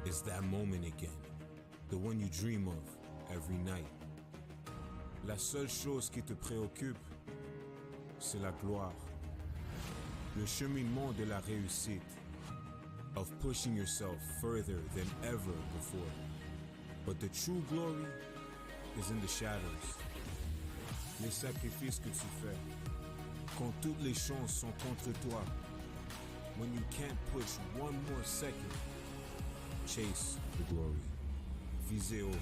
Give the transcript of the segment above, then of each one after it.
It's that moment again, the one you dream of every night. La seule chose qui te préoccupe, c'est la gloire. Le cheminement de la réussite, of pushing yourself further than ever before. But the true glory is in the shadows. Les sacrifices que tu fais, quand toutes les chances sont contre toi. When you can't push one more second, chase the glory. Visez haut.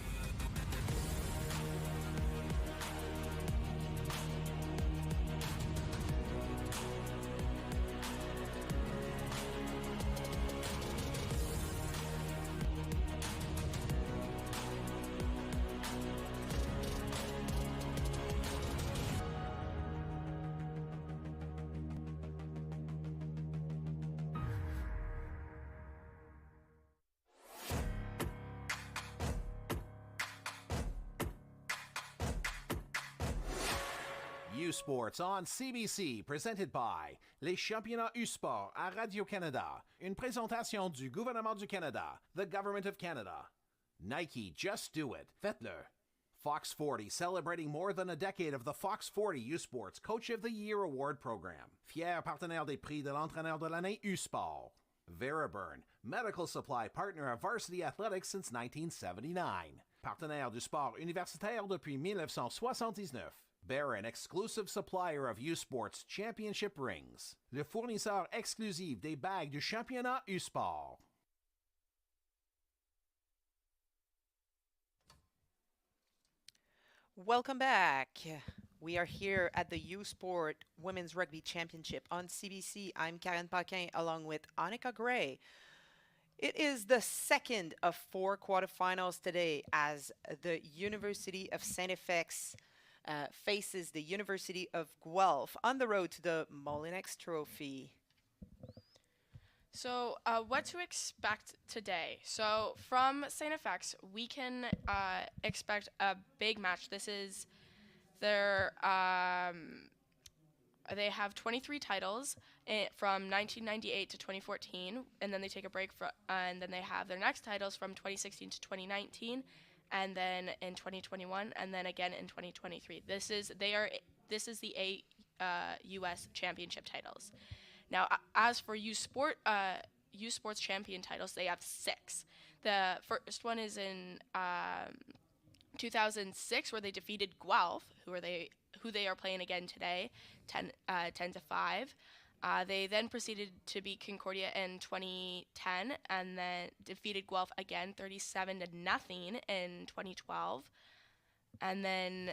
U-Sports on CBC, presented by les championnats U-Sport à Radio-Canada. Une présentation du gouvernement du Canada, the Government of Canada. Nike, just do it. Faites-le. Fox 40, celebrating more than a decade of the Fox 40 U-Sports Coach of the Year Award Program. Fier partenaire des prix de l'entraîneur de l'année U-Sport. Veriburn, medical supply partner of Varsity Athletics since 1979. Partenaire du sport universitaire depuis 1979. Barron, exclusive supplier of U-Sports Championship rings. Le fournisseur exclusif des bagues du championnat U-Sport. Welcome back. We are here at the U-Sport Women's Rugby Championship on CBC. I'm Karen Paquin along with Annika Gray. It is the second of 4 quarterfinals today as the University of StFX faces the University of Guelph on the road to the Molinex Trophy. So what to expect today? So from StFX, we can expect a big match. This is their, they have 23 titles from 1998 to 2014, and then they take a break, and then they have their next titles from 2016 to 2019, and then in 2021, and then again in 2023. This is the 8 U.S. championship titles. Now, as for U Sports champion titles, they have 6. The first one is in 2006, where they defeated Guelph, who they are playing again today, 10-5. They then proceeded to beat Concordia in 2010, and then defeated Guelph again, 37-0 in 2012. And then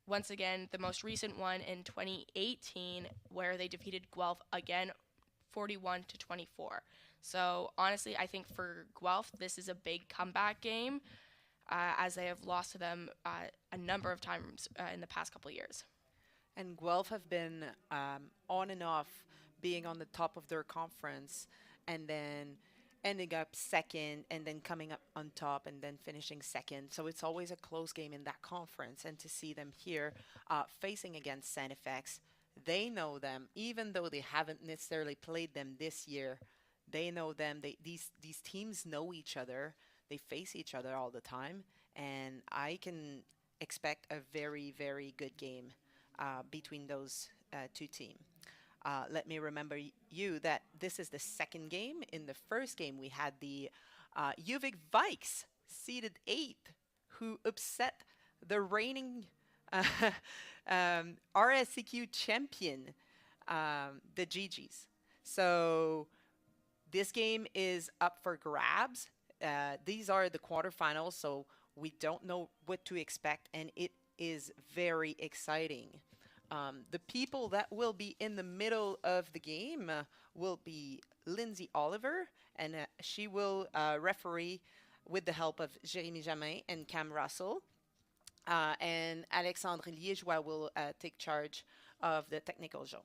once again, the most recent one in 2018, where they defeated Guelph again, 41-24. So honestly, I think for Guelph, this is a big comeback game, as they have lost to them a number of times in the past couple of years. And Guelph have been on and off being on the top of their conference and then ending up second and then coming up on top and then finishing second. So it's always a close game in that conference. And to see them here facing against StFX, they know them, even though they haven't necessarily played them this year. They know them. These teams know each other. They face each other all the time. And I can expect a very, very good game between those two teams. Let me remember you that this is the second game. In the first game, we had the UVic Vikes, seeded 8th, who upset the reigning RSCQ champion, the GGs. So this game is up for grabs. These are the quarterfinals, so we don't know what to expect, and it is very exciting. The people that will be in the middle of the game will be Lindsay Oliver, and she will referee with the help of Jérémy Jamin and Cam Russell. And Alexandre Liégeois will take charge of the technical show.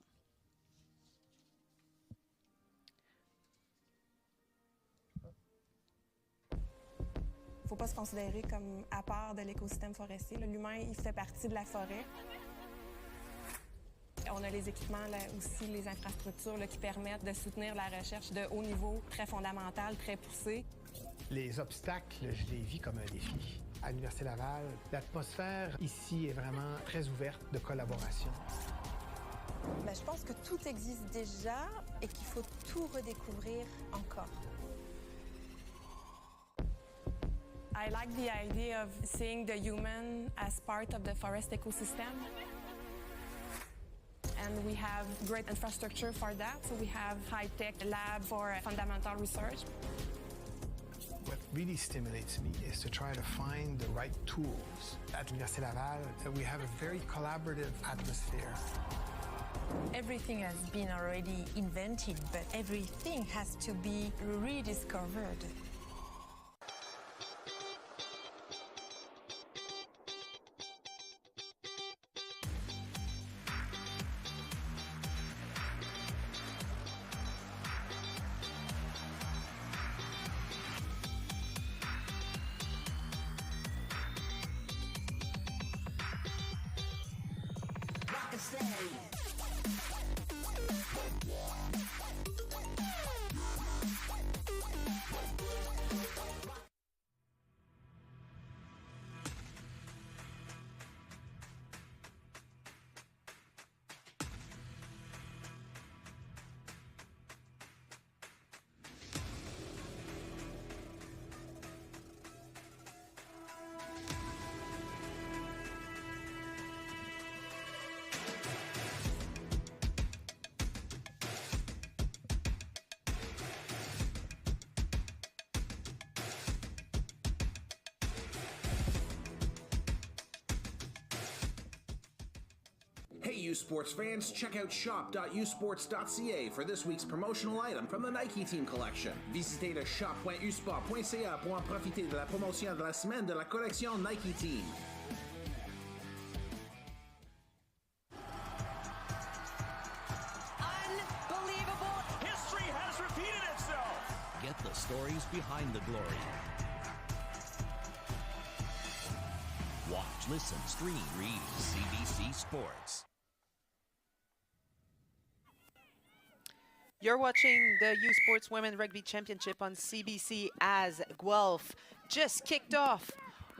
Il ne faut pas se considérer comme à part de l'écosystème forestier. L'humain, il fait partie de la forêt. On a les équipements, là, aussi les infrastructures là, qui permettent de soutenir la recherche de haut niveau, très fondamentale, très poussée. Les obstacles, je les vis comme un défi. À l'Université Laval, l'atmosphère ici est vraiment très ouverte de collaboration. Ben, je pense que tout existe déjà et qu'il faut tout redécouvrir encore. I like the idea of seeing the human as part of the forest ecosystem. And we have great infrastructure for that. So we have high-tech lab for fundamental research. What really stimulates me is to try to find the right tools. At l'Université Laval, we have a very collaborative atmosphere. Everything has been already invented, but everything has to be rediscovered. Hey, U Sports fans, check out shop.usports.ca for this week's promotional item from the Nike Team collection. Visitez le shop.usport.ca pour en profiter de la promotion de la semaine de la collection Nike Team. Unbelievable! History has repeated itself! Get the stories behind the glory. Watch, listen, stream, read CBC Sports. You're watching the U Sports Women Rugby Championship on CBC as Guelph just kicked off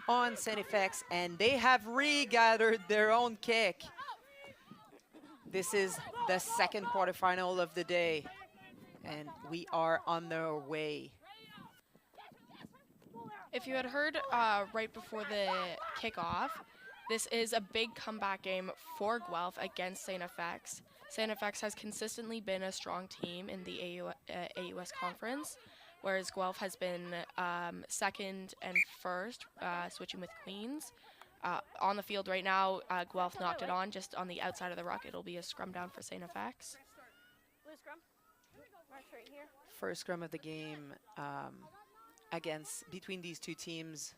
on StFX, and they have regathered their own kick. This is the second quarterfinal of the day, and we are on their way. If you had heard right before the kickoff, this is a big comeback game for Guelph against StFX. StFX has consistently been a strong team in the AUS conference, whereas Guelph has been second and first, switching with Queens. On the field right now, Guelph knocked it on just on the outside of the ruck. It'll be a scrum down for StFX. First scrum of the game between these two teams.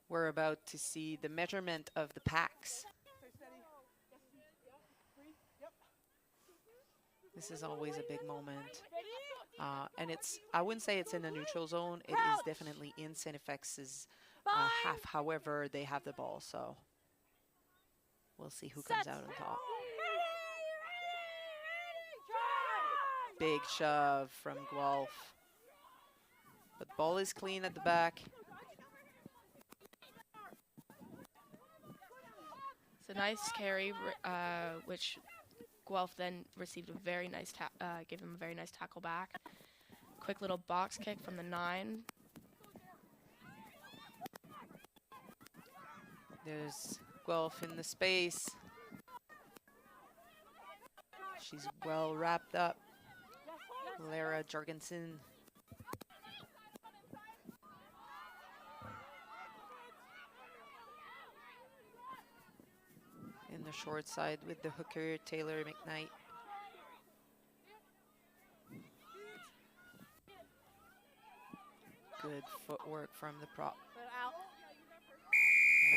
We're about to see the measurement of the packs. This is always a big moment. And I wouldn't say it's in a neutral zone. It is definitely in StFX's half. However, they have the ball, so we'll see who comes out on top. Big shove from Guelph. But the ball is clean at the back. It's a nice carry, which Guelph then received a very nice, gave them a very nice tackle back. Quick little box kick from the 9. There's Guelph in the space. She's well wrapped up. Lara Jorgensen. In the short side with the hooker, Taylor McKnight. Good footwork from the prop.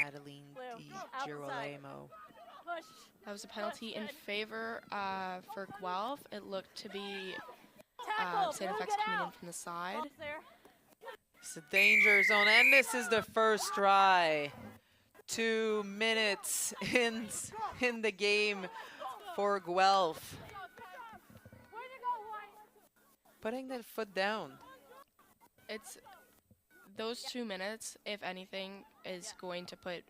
Madeline Di Girolamo. That was a penalty in favor for Guelph. It looked to be StFX coming in from the side. It's a danger zone, and this is the first try. 2 minutes in the game for Guelph. Putting their foot down. it's those 2 minutes, if anything, is going to put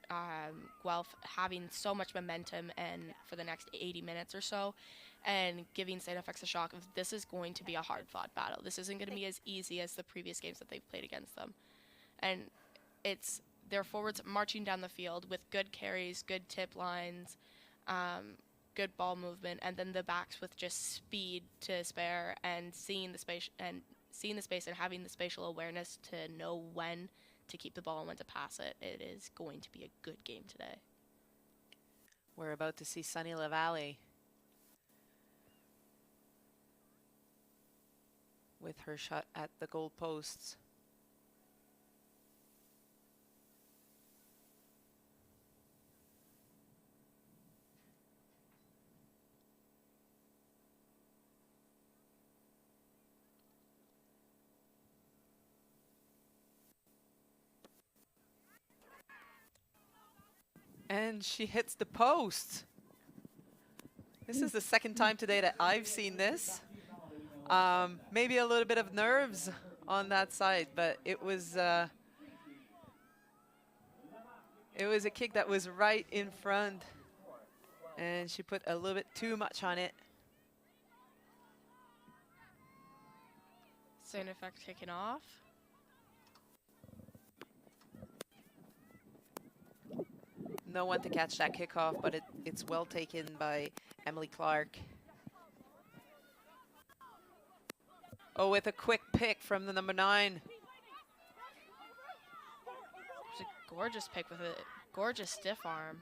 Guelph having so much momentum and for the next 80 minutes or so, and giving StFX a shock of this is going to be a hard-fought battle. This isn't going to be as easy as the previous games that they've played against them. And it's their forwards marching down the field with good carries, good tip lines, good ball movement, and then the backs with just speed to spare and seeing the space and having the spatial awareness to know when to keep the ball and when to pass it. It is going to be a good game today. We're about to see Sunny LaValle with her shot at the goal posts. And she hits the post. This is the second time today that I've seen this. Maybe a little bit of nerves on that side, but it was a kick that was right in front, and she put a little bit too much on it. StFX kicking off. No one to catch that kickoff, but it's well taken by Emily Clark. Oh, with a quick pick from the number 9. It's a gorgeous pick with a gorgeous stiff arm.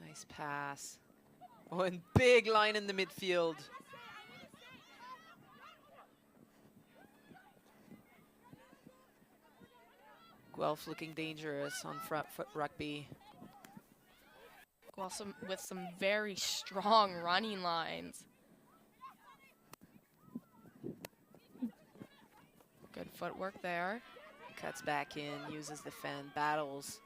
Nice pass. Oh, and big line in the midfield. Guelph looking dangerous on front foot rugby. Guelph with some very strong running lines. Good footwork there. Cuts back in, uses the fan, battles.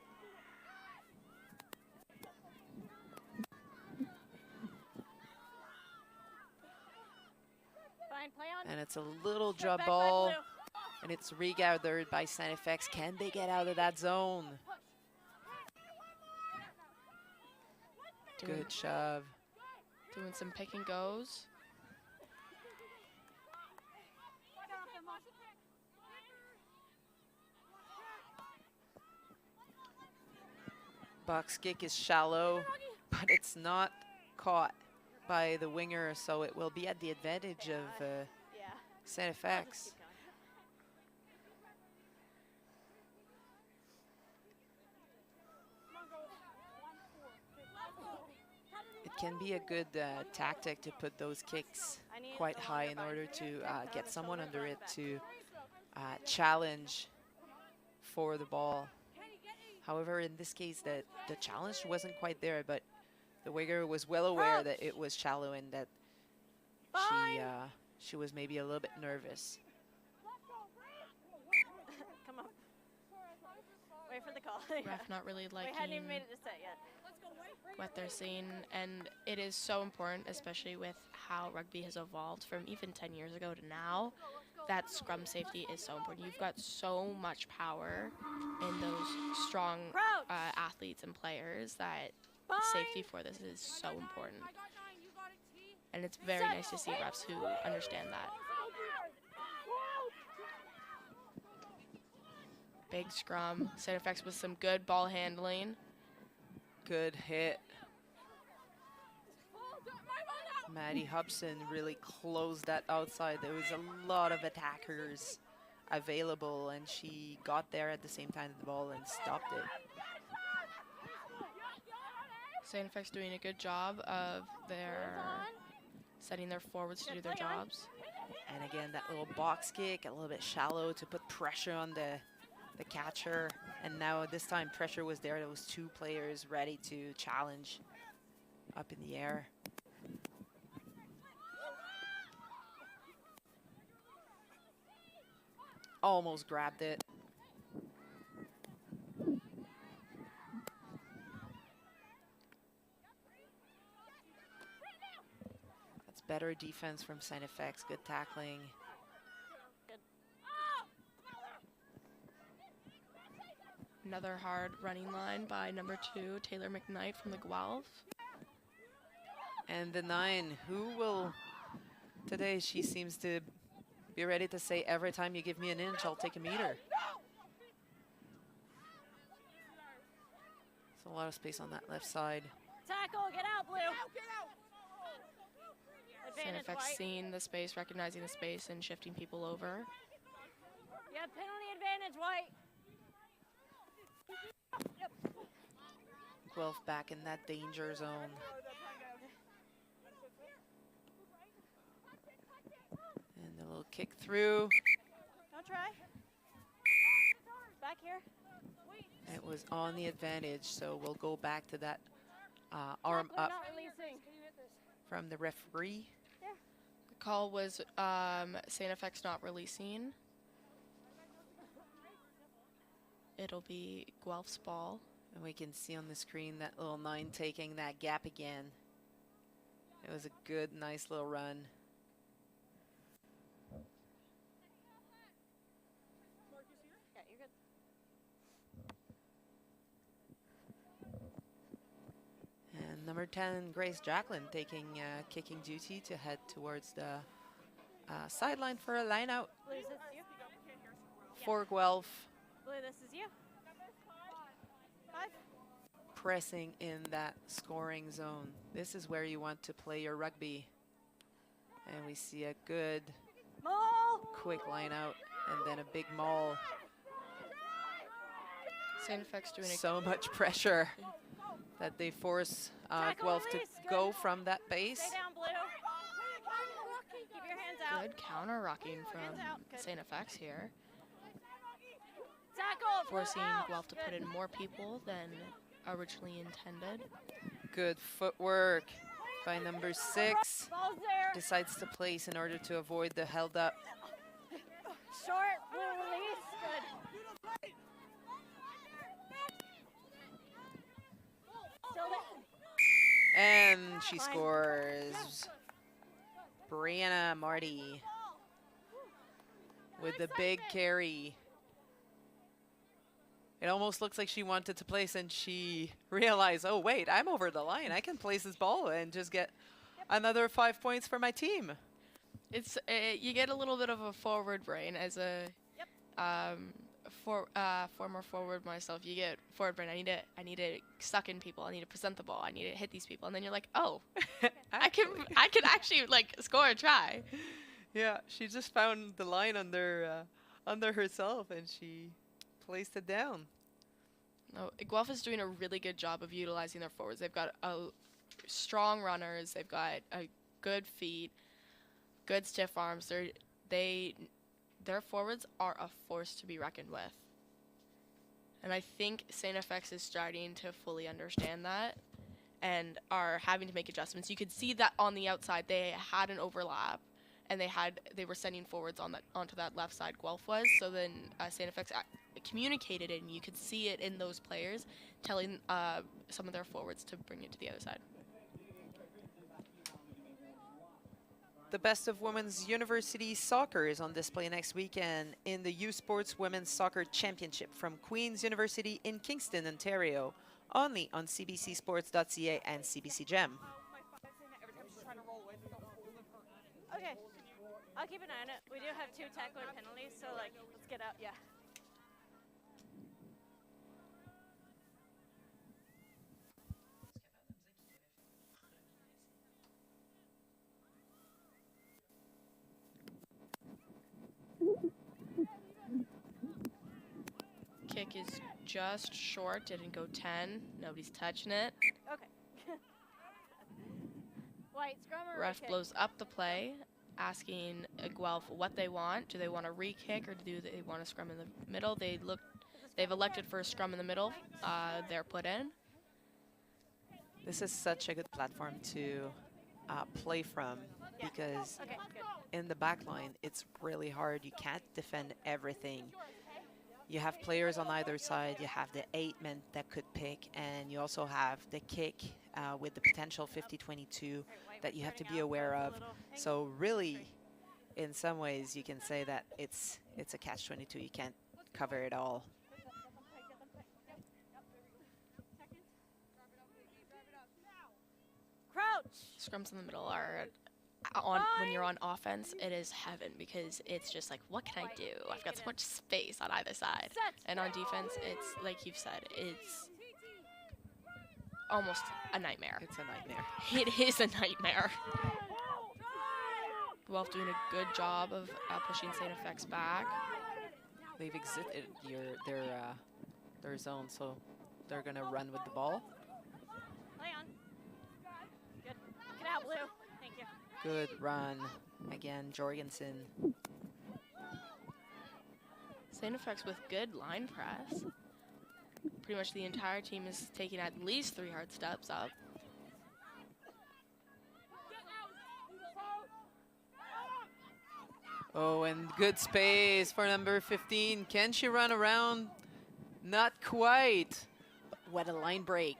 And it's a little drop ball. And it's regathered by StFX. Can they get out of that zone? Good shove. Doing some pick and goes. Box kick is shallow, but it's not caught by the winger, so it will be at the advantage of StFX. It can be a good tactic to put those kicks quite high in order to get someone under it to challenge for the ball. However, in this case, the challenge wasn't quite there, but the winger was well aware that it was shallow and that she was maybe a little bit nervous. Come on. Wait for the call. Ref not really liking we hadn't even made it to set yet. What they're seeing, and it is so important, especially with how rugby has evolved from even 10 years ago to now, that scrum safety is so important. You've got so much power in those strong athletes and players that safety for this is so important. And it's very nice to see refs who understand that. Big scrum. StFX with some good ball handling. Good hit. Maddie Hobson really closed that outside. There was a lot of attackers available, and she got there at the same time as the ball and stopped it. StFX doing a good job of setting their forwards to do their jobs. And again, that little box kick, a little bit shallow to put pressure on the catcher. And now this time pressure was there. There was 2 players ready to challenge up in the air. Almost grabbed it. better defense from StFX, good tackling. Another hard running line by number 2, Taylor McKnight from the Guelph. And the 9, who will, today she seems to be ready to say, every time you give me an inch, I'll take a meter. There's a lot of space on that left side. Tackle, get out, Blue. StFX seeing the space, recognizing the space, and shifting people over. Yeah, penalty advantage, White. Guelph back in that danger zone. And a little kick through. Don't try. Back here. It was on the advantage, so we'll go back to that arm up from the referee. The call was StFX not releasing. It'll be Guelph's ball. And we can see on the screen that little 9 taking that gap again. It was a good, nice little run. Yeah, you're good. And number 10, Grace Jacqueline, taking kicking duty to head towards the sideline for a line out Blue, is this you? for Guelph. Blue, this is you. 5. Pressing in that scoring zone. This is where you want to play your rugby. And we see a good, quick line out, and then a big maul. StFX doing so much pressure that they force Guelph to go from that base. Stay down, Blue. Keep your hands out. Good counter rocking from StFX here. Tackle. Forcing Guelph to put in more people than originally intended. Good footwork by number 6. Ball's there. Decides to place in order to avoid the held up. Short, Blue, release. Good. Still there. And she scores. Brianna Marty with the big carry. It almost looks like she wanted to place and she realized, oh wait, I'm over the line. I can place this ball and just get another 5 points for my team. It's you get a little bit of a forward brain as a former forward myself. You get forward brain. I need to suck in people. I need to present the ball. I need to hit these people. And then you're like, oh, I can actually like score a try. Yeah, she just found the line under herself and she placed it down. No, Guelph is doing a really good job of utilizing their forwards. They've got strong runners. They've got a good feet, good stiff arms. Their forwards are a force to be reckoned with. And I think StFX is starting to fully understand that and are having to make adjustments. You could see that on the outside they had an overlap and they were sending forwards onto that left side, Guelph was. So then StFX communicated it, and you could see it in those players telling some of their forwards to bring it to the other side. The best of women's university soccer is on display next weekend in the U Sports Women's Soccer Championship from Queen's University in Kingston, Ontario, only on cbcsports.ca and CBC Gem. Okay, I'll keep an eye on it. We do have 2 tackler penalties, so like, let's get out. Yeah. Kick is just short, didn't go 10. Nobody's touching it. Okay. White, scrum or Ref kick? blows up the play, asking Guelph what they want. Do they want a re-kick or do they want a scrum in the middle? They've elected for a scrum in the middle. They're put in. This is such a good platform to play from because in the back line, it's really hard. You can't defend everything. you have players on either side. You have the 8-man that could pick, and you also have the kick with the potential 50-22 that you have to be aware of. So really, in some ways, you can say that it's a catch-22. You can't cover it all. Crouch. Scrums in the middle are on when you're on offense. It is heaven because it's just like, what can I do? I've got so much space on either side. And on defense, it's like you've said, it's almost a nightmare. It's a nightmare. It is a nightmare. Guelph doing a good job of pushing StFX back. They've exited their zone, so they're gonna run with the ball. Play on. Good. Get out, Blue. Thank you. Good run. Again, Jorgensen. StFX with good line press. Pretty much the entire team is taking at least 3 hard steps up. Oh, and good space for number 15. Can she run around? Not quite. What a line break.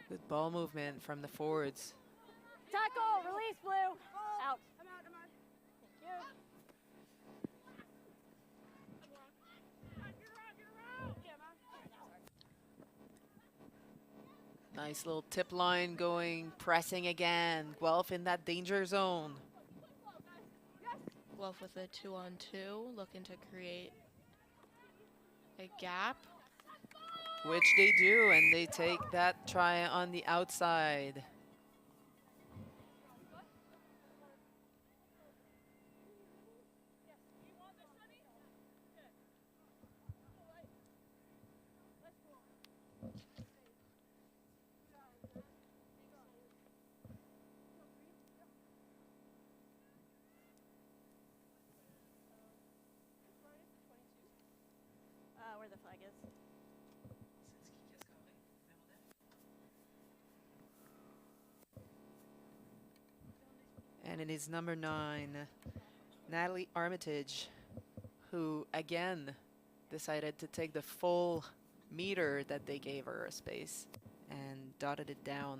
Good ball movement from the forwards. Tackle. Release, Blue. Out. Thank you. Nice little tip line going, pressing again. Guelph in that danger zone. Guelph with a 2-on-2, looking to create a gap. Which they do, and they take that try on the outside. Where the flag is. And it is number 9, Natalie Armitage, who again decided to take the full meter that they gave her a space and dotted it down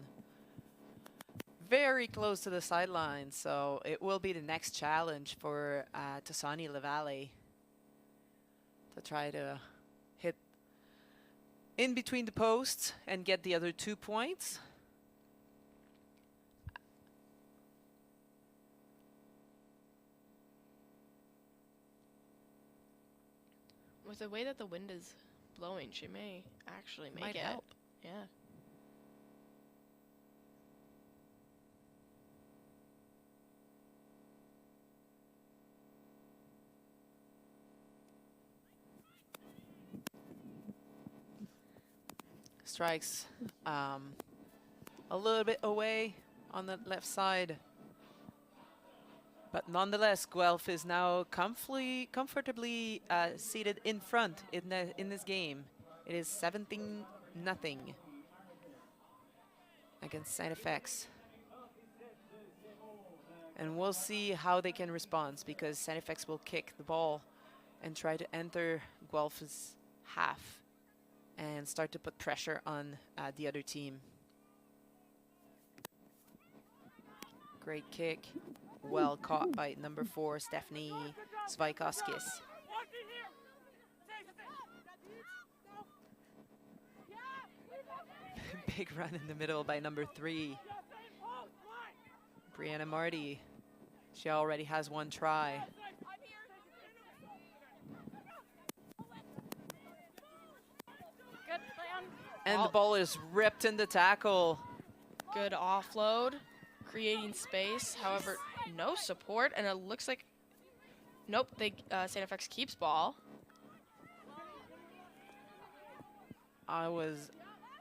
very close to the sideline. So it will be the next challenge for Tassani Lavalle to try to hit in between the posts and get the other 2 points. With the way that the wind is blowing, she may actually make it. Help. Yeah. Strikes a little bit away on the left side. But nonetheless, Guelph is now comfortably seated in front in this game. It is 17-0 against StFX. And we'll see how they can respond, because StFX will kick the ball and try to enter Guelph's half and start to put pressure on the other team. Great kick. Well caught by number 4, Stephanie Svaikoskis. Big run in the middle by number 3, Brianna Marty. She already has 1 try. And the ball is ripped in the tackle. Good offload, creating space. However, no support, and it looks like, nope, StFX keeps ball. I was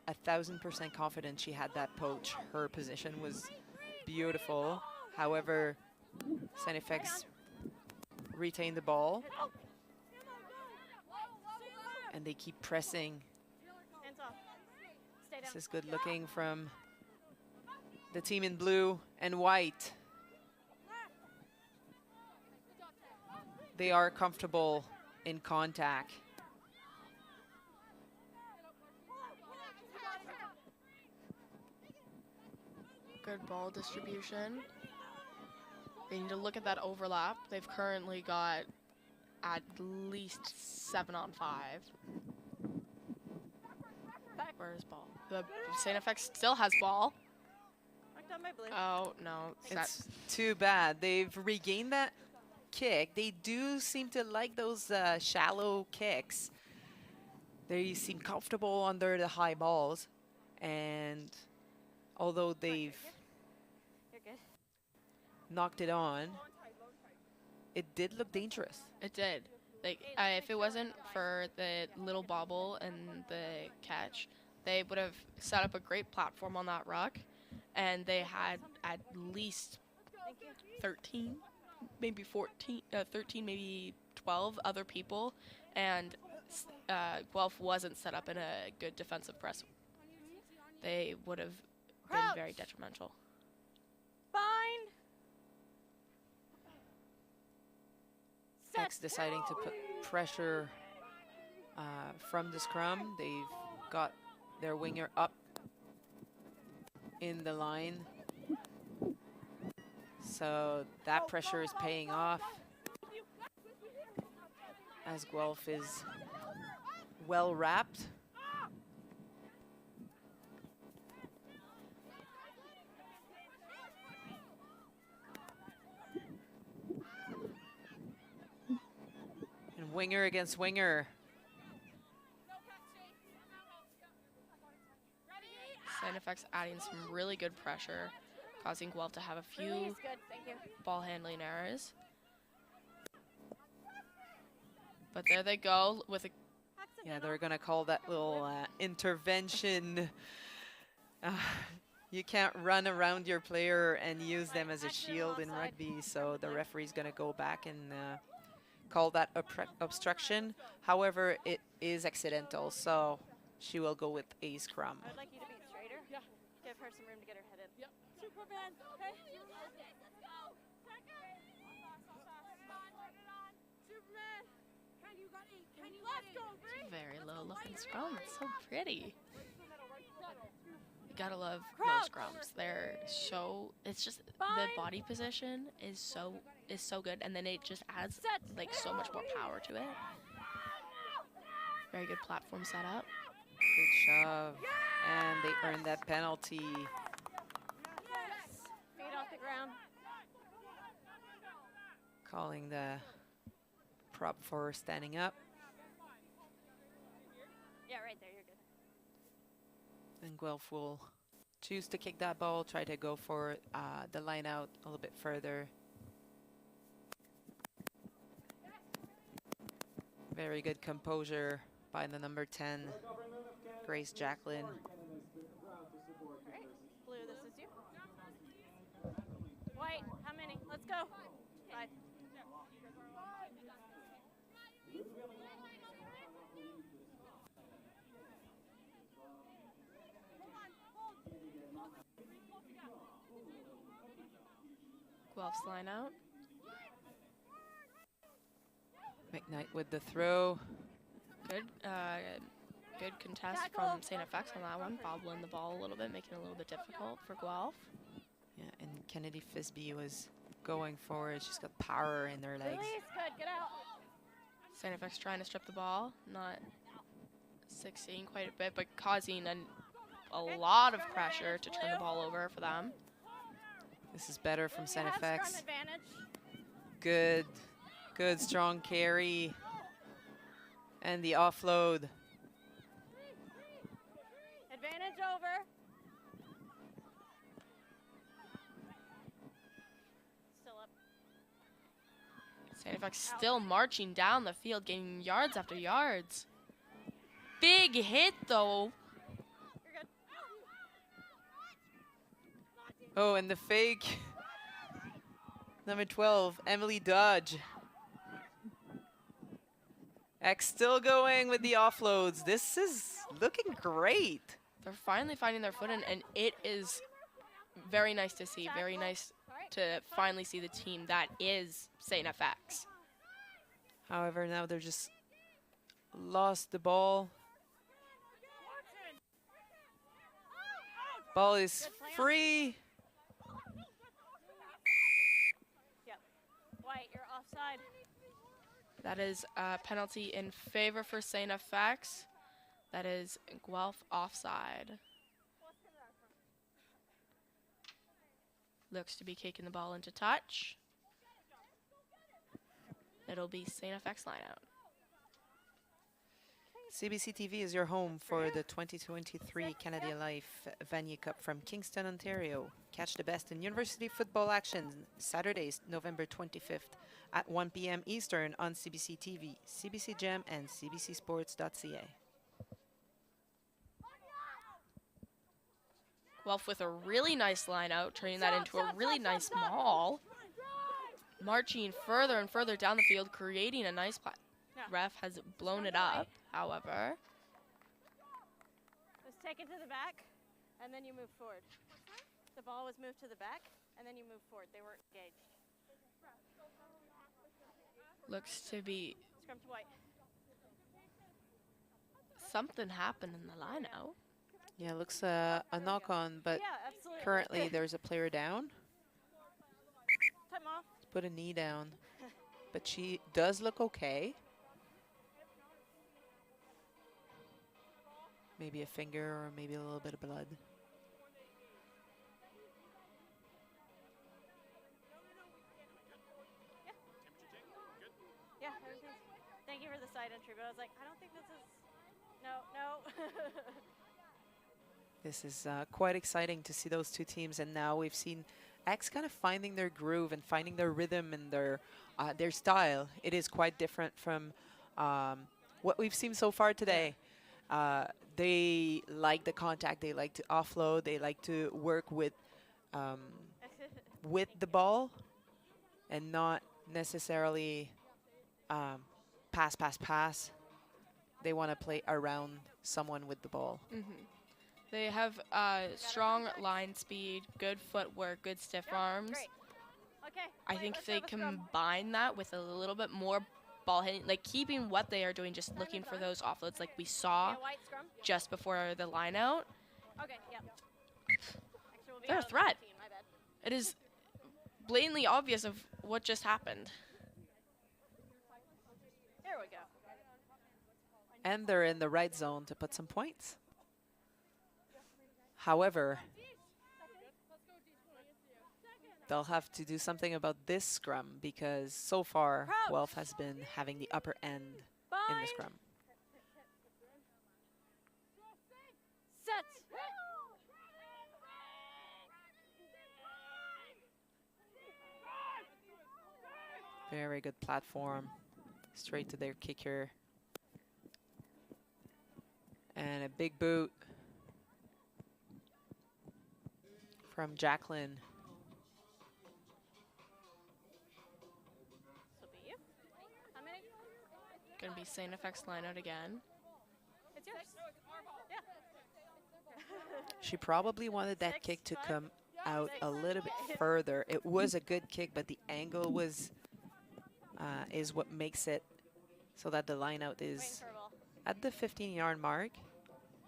1,000% confident she had that poach. Her position was beautiful. However, StFX retained the ball, and they keep pressing. This is good looking from the team in blue and white. they are comfortable in contact. Good ball distribution. They need to look at that overlap. They've currently got at least 7 on 5. Where's ball? The StFX still has ball. Oh, no. It's too bad. They've regained that kick. They do seem to like those shallow kicks. They seem comfortable under the high balls. And although they've knocked it on, it did look dangerous. It did. Like, if it wasn't for the little bobble and the catch, they would have set up a great platform on that ruck, and they had at least 13, maybe 14, 13, maybe 12 other people, and Guelph wasn't set up in a good defensive press. They would have been very detrimental. Fine. X deciding to put pressure from the scrum. They've got their winger up in the line. So that pressure is paying off as Guelph is well wrapped. And winger against winger. StFX adding some really good pressure, causing Guelph to have a few ball handling errors. But there they go with a... Yeah, they're going to call that little intervention. You can't run around your player and use them as a shield in rugby, so the referee's going to go back and call that obstruction. However, it is accidental, so she will go with a scrum. I'd like you to be straighter. Yeah. Give her some room to get her head in. Yep. Superman. Okay. Let's go. Superman. It's a very low looking scrum. It's so pretty. You gotta love low scrums. They're so, it's just the body position is so good, and then it just adds like so much more power to it. Very good platform setup. Good shove. And they earned that penalty. Feet off the ground. Calling the prop for standing up. Yeah, right there, you're good. And Guelph will choose to kick that ball, try to go for the line out a little bit further. Very good composure by the number 10, Grace Jacqueline. All right, Blue, this is you. White, how many? Let's go. 5. Guelph's line out. McKnight with the throw. Good, good contest from StFX on that one, bobbling the ball a little bit, making it a little bit difficult for Guelph. Yeah, and Kennedy Fisby was going for it. She's got power in her legs. Release, good, get out. StFX trying to strip the ball, not succeeding quite a bit, but causing a lot of pressure to turn the ball over for them. This is better from StFX. Good, good strong carry. And the offload. Advantage over. Still up. StFX still marching down the field, getting yards after yards. Big hit, though. You're good. Oh, and the fake. Number 12, Emily Dodge. X still going with the offloads. This is looking great. They're finally finding their footing, and it is very nice to see. Very nice to finally see the team that is StFX. However, now they're just lost the ball. Ball is free. Yep. White, you're offside. That is a penalty in favor for StFX. That is Guelph offside. Looks to be kicking the ball into touch. It'll be StFX lineout. CBC TV is your home for the 2023 Canada Life Vanier Cup from Kingston, Ontario. Catch the best in university football action Saturdays, November 25th at 1 p.m. Eastern on CBC TV, CBC Gem, and cbcsports.ca. Guelph with a really nice line out, turning that into a really nice maul. Marching further and further down the field, creating a nice play. Ref has blown it up, however. Just take it to the back, and then you move forward. The ball was moved to the back, and then you move forward. They weren't engaged. Looks to be Scrum to White. something happened in the line out. Yeah, looks a knock-on, but currently there's a player down. Time off. Put a knee down, but she does look okay. Maybe a finger or maybe a little bit of blood. Yeah, thank you for the side entry, but I was like, I don't think this is, no. This is quite exciting to see those two teams, and now we've seen X kind of finding their groove and finding their rhythm and their style. It is quite different from what we've seen so far today. They like the contact, they like to offload, they like to work with the ball and not necessarily pass. They want to play around someone with the ball. They have strong line speed, good footwork, good stiff arms. I think if they combine that with a little bit more ball hitting, like keeping what they are doing, just looking for those offloads like we saw just before the line out. They're a threat. It is blatantly obvious of what just happened. There we go. And they're in the right zone to put some points. However, they'll have to do something about this scrum because so far, Guelph has been having the upper end in the scrum. Set. Very good platform. Straight to their kicker. And a big boot from Jacqueline. Gonna be StFX line out again. It's yours. Yeah. She probably wanted that kick to come out a little bit further. It was a good kick, but the angle was is what makes it so that the line out is at the 15-yard mark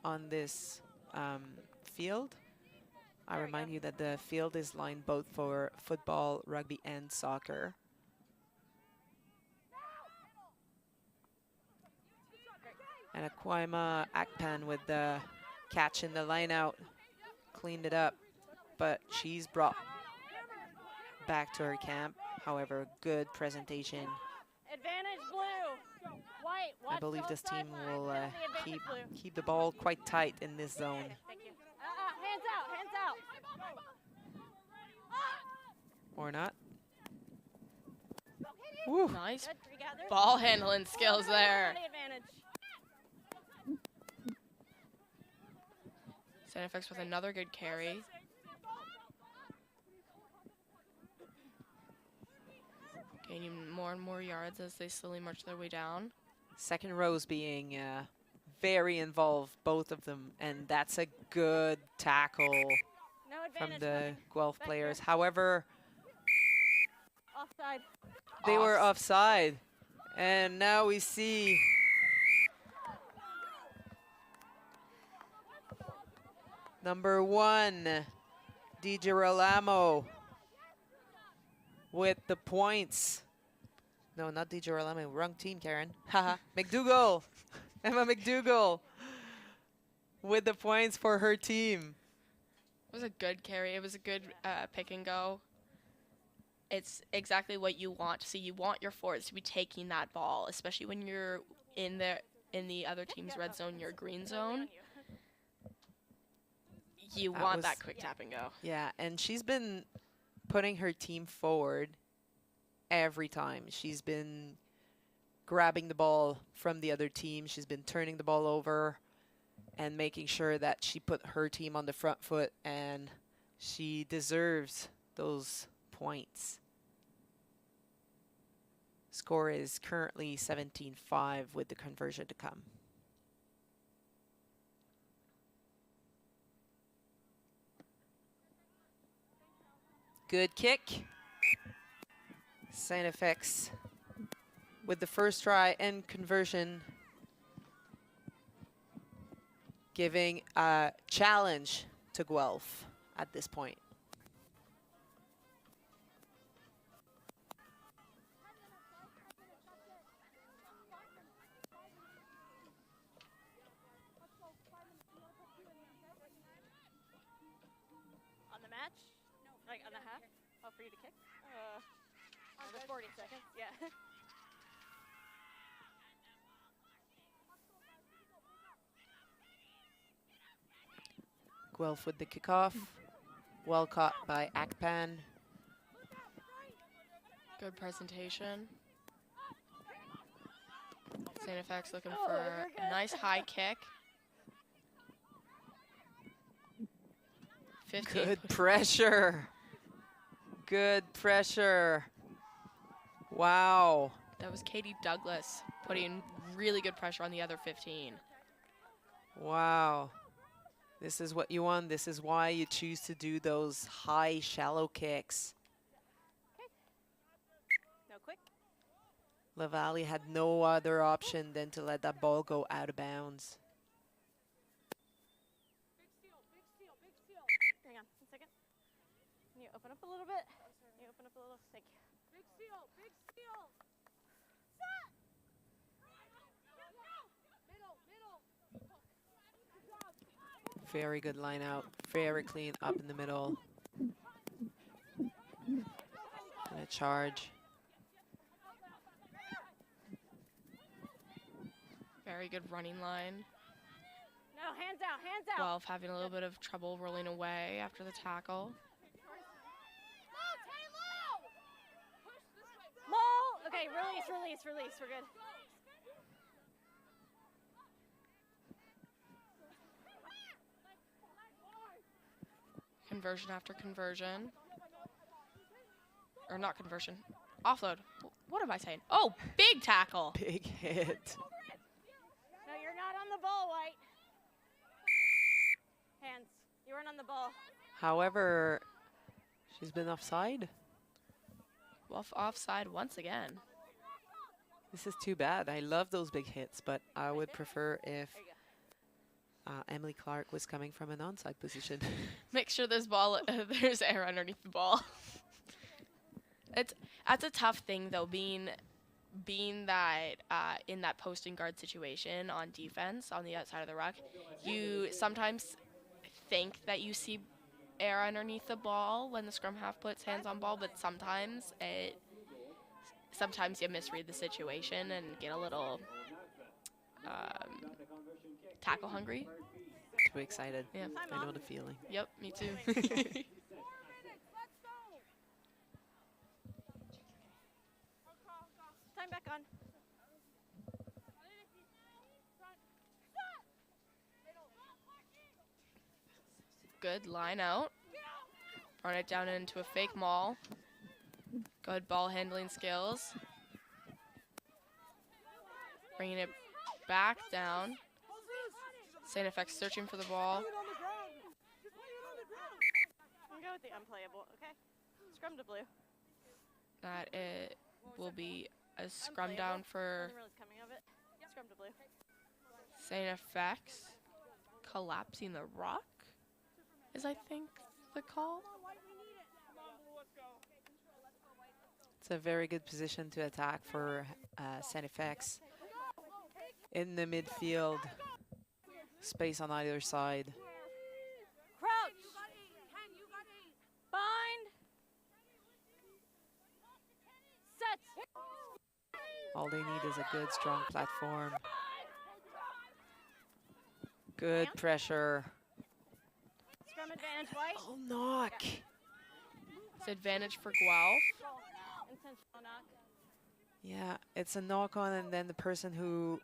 on this field. I remind you that the field is lined both for football, rugby, and soccer. And Akwaima Akpan with the catch in the line out, cleaned it up, but she's brought back to her camp. However, good presentation. Advantage blue. White. I believe this team will keep the ball quite tight in this zone. Thank you. Hands out. Hands out. Or not. Woo. Nice ball handling skills there. StFX with another good carry. Gaining more and more yards as they slowly march their way down. Second rows being very involved, both of them, and that's a good tackle from the Guelph players. However, offside. They were offside. And now we see number 1, DiGirolamo with the points. No, not DiGirolamo, wrong team, Karen. Haha, McDougall, Emma McDougall with the points for her team. It was a good carry. It was a good pick and go. It's exactly what you want to see. You want your forwards to be taking that ball, especially when you're in the other team's red zone, your green zone. You want that quick tap and go. Yeah, and she's been putting her team forward every time. She's been grabbing the ball from the other team. She's been turning the ball over and making sure that she put her team on the front foot, and she deserves those points. Score is currently 17-5 with the conversion to come. Good kick. StFX with the first try and conversion, giving a challenge to Guelph at this point. On the match? Like on the half? Oh, for you to kick? On the 40 seconds, yeah. Guelph with the kickoff. Well caught by Akpan. Good presentation. StFX looking for a nice high kick. 15. Good pressure. Good pressure. Wow. That was Katie Douglas putting really good pressure on the other 15. Wow. This is what you want. This is why you choose to do those high, shallow kicks. No quick. LaValle had no other option than to let that ball go out of bounds. Hang on, 1 second. Can you open up a little bit? Can you open up a little? Thank you. Big steal, big steal. Set! Very good line out. Very clean up in the middle. And a charge. Very good running line. No, hands out, hands out. Guelph having a little bit of trouble rolling away after the tackle. Maul! Okay, release, release, release. We're good. Conversion after conversion. Or not conversion. Offload. What am I saying? Oh, big tackle. Big hit. No, you're not on the ball, White. Hands. You weren't on the ball. However, she's been offside. Guelph offside once again. This is too bad. I love those big hits, but I would prefer if Emily Clark was coming from an onside position. Make sure there's there's air underneath the ball. That's a tough thing though, being that in that posting guard situation on defense on the outside of the ruck, you sometimes think that you see air underneath the ball when the scrum half puts hands on ball, but sometimes you misread the situation and get a little tackle hungry. Too excited. Yeah, I know the feeling. Yep, me too. Time back on. Good line out. Run it down into a fake maul. Good ball handling skills. Bringing it back down. StFX searching for the ball. We'll go with the unplayable, okay? Scrum to blue. That it will be a scrum down for Scrum to blue. StFX. Collapsing the rock is, I think, the call. It's a very good position to attack for StFX. In the midfield, space on either side. Crouch. Bind. Set. All they need is a good, strong platform. Good pressure. Scrum advantage, white. Oh, knock. It's advantage for Guelph. Intentional knock. Yeah, it's a knock on, and then the person who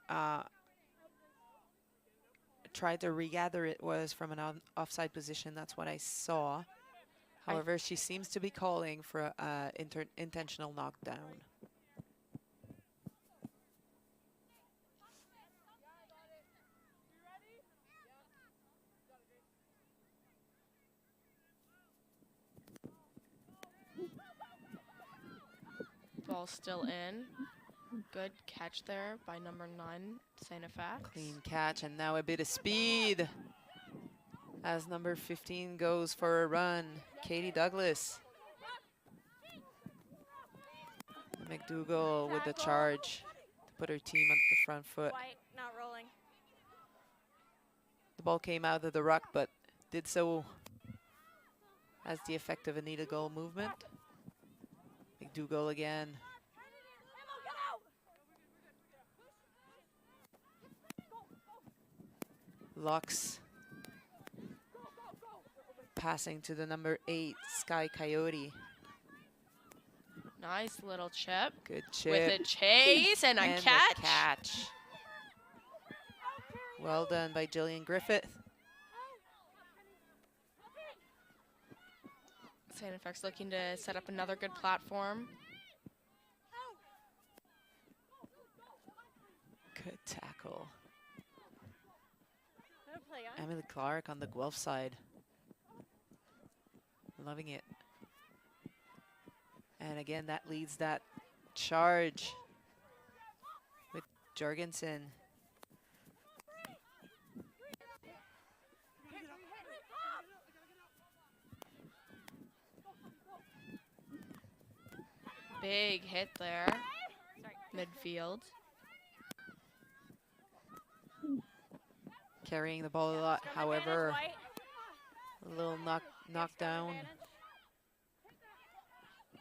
tried to regather it was from an offside position. That's what I saw. However, she seems to be calling for an intentional knockdown. Ball still in. Good catch there by number 9, StFX. Clean catch, and now a bit of speed as number 15 goes for a run. Katie Douglas. McDougall with the charge to put her team on the front foot. White, not rolling. The ball came out of the ruck, but did so as the effect of a needed goal movement. McDougall again. Lux passing to the number 8, Sky Coyote. Nice little chip. Good chip. With a chase and a catch. Well done by Jillian Griffith. StFX looking to set up another good platform. Good tackle. Emily Clark on the Guelph side. Loving it. And again, that leads that charge with Jorgensen. Big hit there. Midfield. Carrying the ball a lot, however, a little knockdown.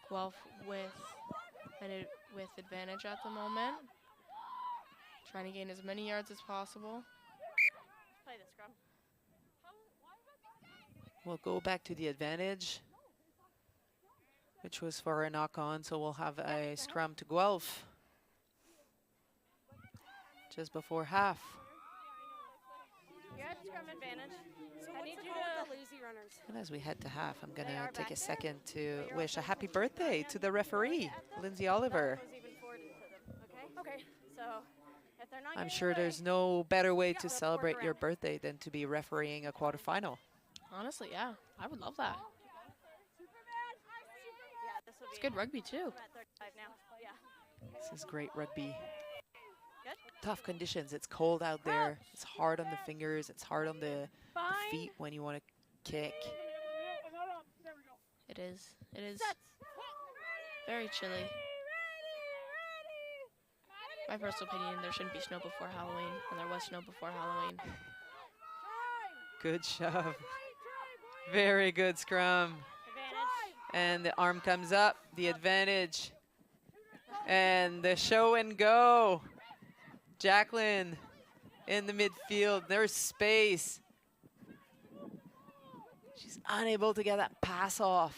Guelph with advantage at the moment. Trying to gain as many yards as possible. Play the scrum. We'll go back to the advantage, which was for a knock-on, so we'll have a scrum to Guelph just before half. You're at scrum advantage. I need you to lazy runners. And as we head to half, I'm going to take a second to wish a happy birthday to the referee, Lindsay Oliver. Okay. So if they're not I'm sure there's no better way to celebrate your birthday than to be refereeing a quarterfinal. Honestly, yeah. I would love that. It's good rugby, too. This is great rugby. Tough conditions. It's cold out there. It's hard on the fingers. It's hard on the feet when you want to kick. It is. It is very chilly. My personal opinion, there shouldn't be snow before Halloween, and there was snow before Halloween. Good shove. Very good scrum. And the arm comes up, the advantage. And the show and go. Jacqueline in the midfield. There's space. She's unable to get that pass off.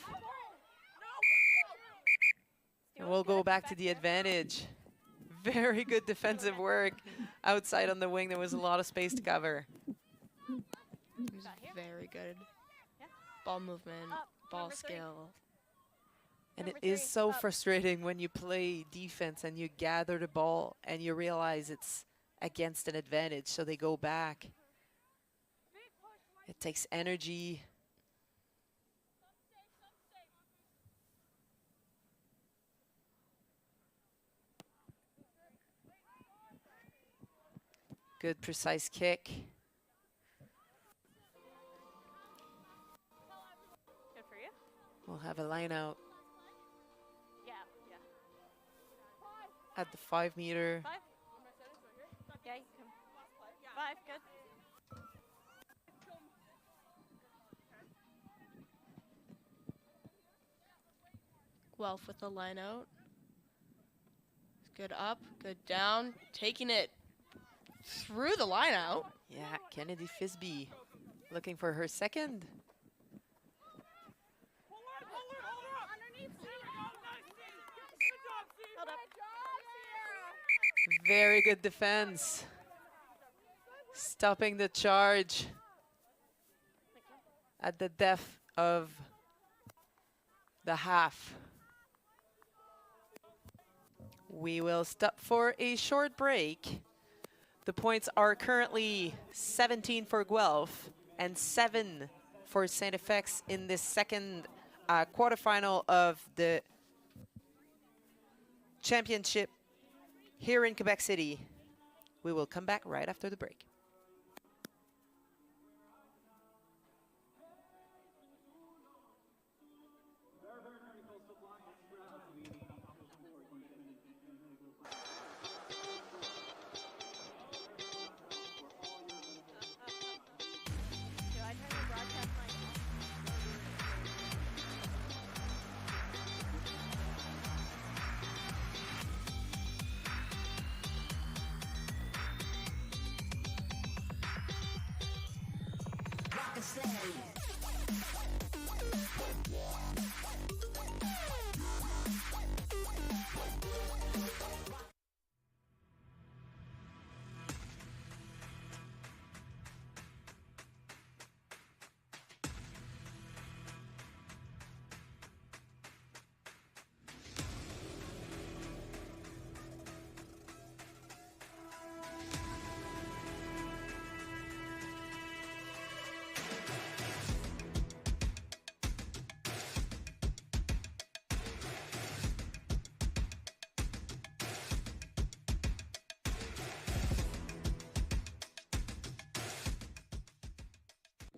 And we'll go back to the advantage. Very good defensive work. Outside on the wing, there was a lot of space to cover. It was very good. Ball movement, ball skill. And it is so frustrating when you play defense and you gather the ball and you realize it's against an advantage, so they go back. It takes energy. Good precise kick. Good for you. We'll have a line out Yeah. at the 5 meter. 5. Yeah, you can. 5, good. Guelph with the line out. Good up, good down, taking it through the line out. Yeah, Kennedy Fisby looking for her second. Hold up. Very good defense. Stopping the charge at the depth of the half. We will stop for a short break. The points are currently 17 for Guelph and 7 for StFX in this second quarterfinal of the championship here in Quebec City. We will come back right after the break.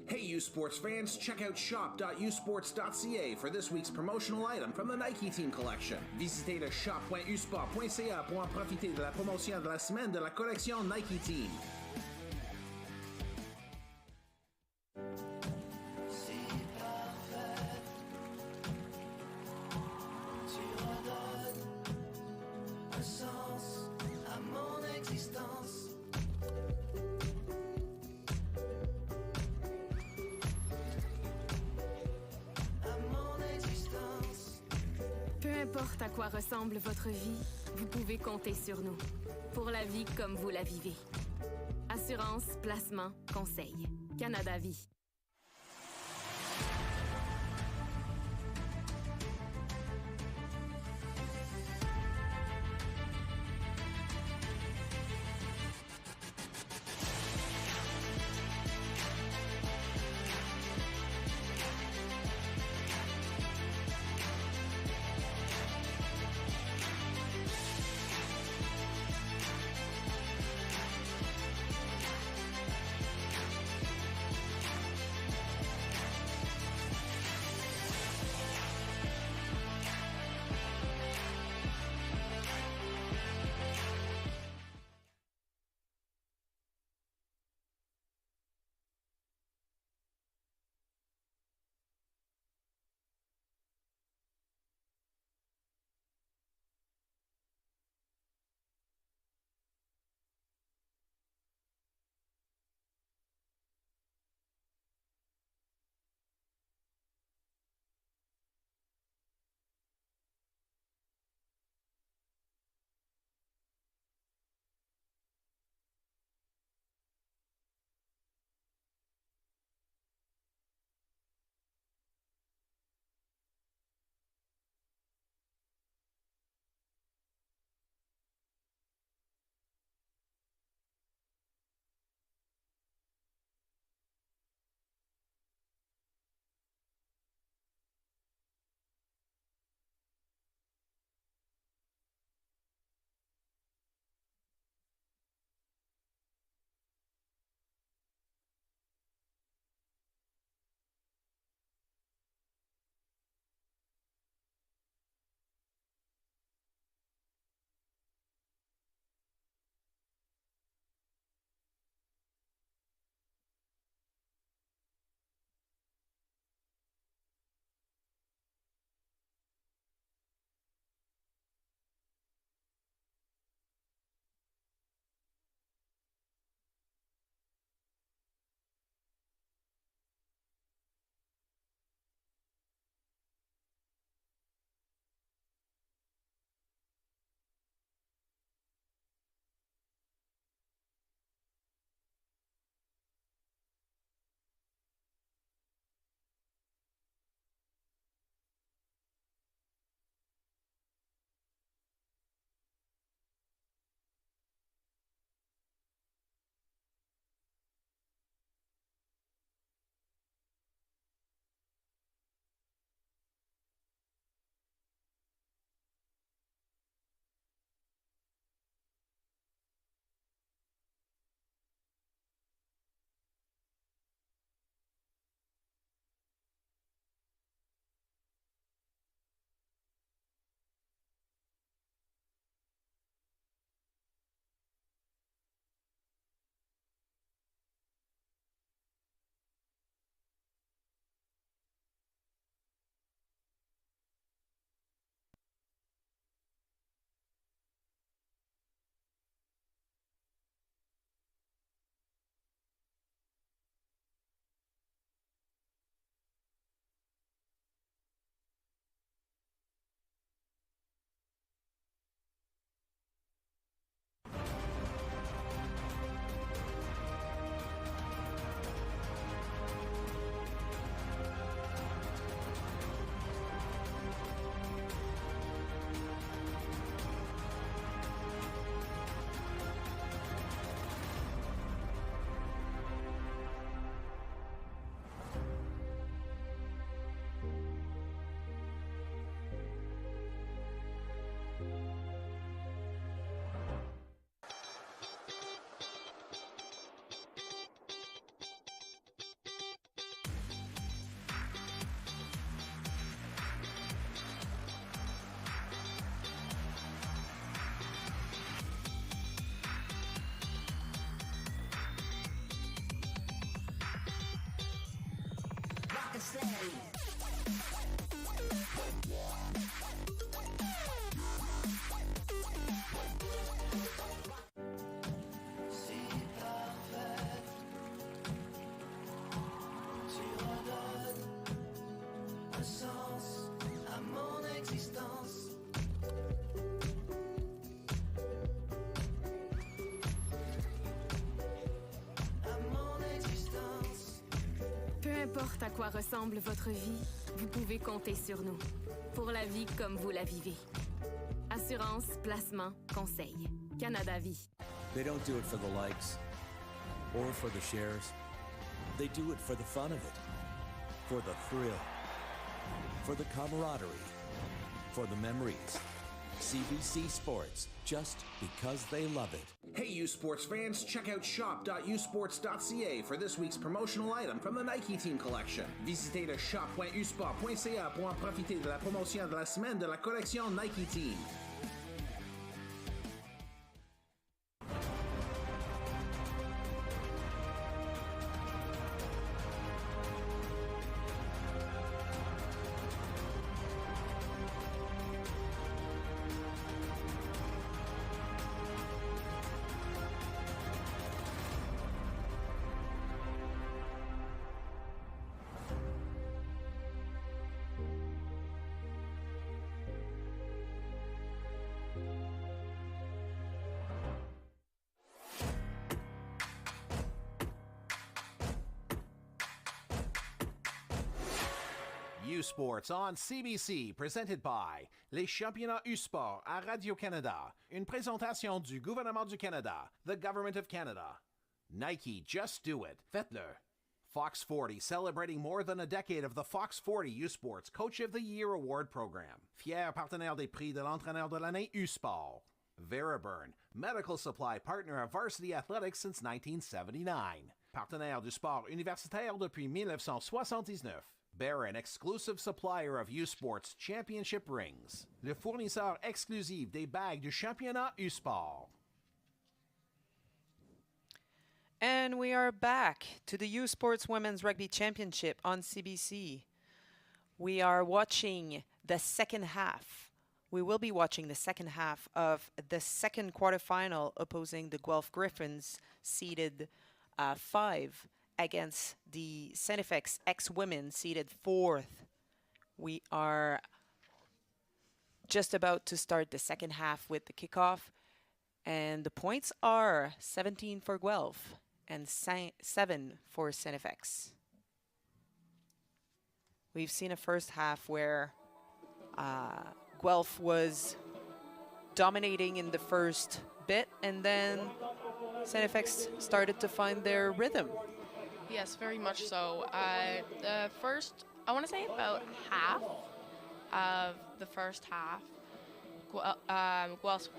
Hey, U Sports fans, check out shop.usports.ca for this week's promotional item from the Nike Team collection. Visitez le shop.usport.ca pour en profiter de la promotion de la semaine de la collection Nike Team. Peu importe à quoi ressemble votre vie, vous pouvez compter sur nous. Pour la vie comme vous la vivez. Assurance, placement, conseil. Canada Vie. Peu importe à quoi ressemble votre vie, vous pouvez compter sur nous. Pour la vie comme vous la vivez. Assurance, placement, conseil. Canada Vie. They don't do it for the likes or for the shares. They do it for the fun of it, for the thrill, for the camaraderie, for the memories. CBC Sports, just because they love it. Hey, U Sports fans, check out shop.usports.ca for this week's promotional item from the Nike Team Collection. Visitez le shop.usport.ca pour en profiter de la promotion de la semaine de la collection Nike Team. U Sports on CBC, presented by les championnats U-Sport à Radio-Canada. Une présentation du gouvernement du Canada, the Government of Canada. Nike, just do it. Faites-le. Fox 40, celebrating more than a decade of the Fox 40 U-Sports Coach of the Year Award Program. Fier partenaire des prix de l'entraîneur de l'année U-Sport. Veriburn, medical supply partner of Varsity Athletics since 1979. Partenaire du sport universitaire depuis 1979. Barron, exclusive supplier of U-Sports Championship rings. Le fournisseur exclusif des bagues du championnat U-Sport. And we are back to the U Sports Women's Rugby Championship on CBC. We are watching the second half. We will be watching the second half of the second quarterfinal opposing the Guelph Griffins, seeded 5 against the StFX ex-women, seeded 4th. We are just about to start the second half with the kickoff, and the points are 17 for Guelph and 7 for StFX. We've seen a first half where Guelph was dominating in the first bit, and then StFX started to find their rhythm. Yes, very much so. The first, I want to say about half of the first half, Guelph,